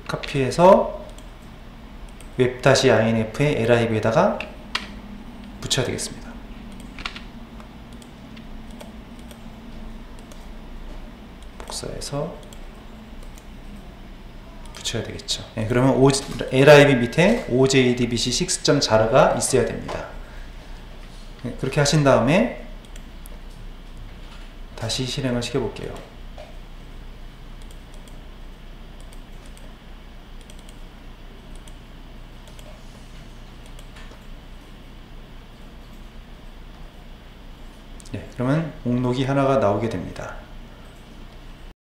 카피해서 web-inf의 lib에다가 붙여야 되겠습니다. 복사해서 붙여야 되겠죠. 그러면 lib 밑에 OJDBC 6.자르가 있어야 됩니다. 그렇게 하신 다음에 다시 실행을 시켜 볼게요. 그러면 목록이 하나가 나오게 됩니다.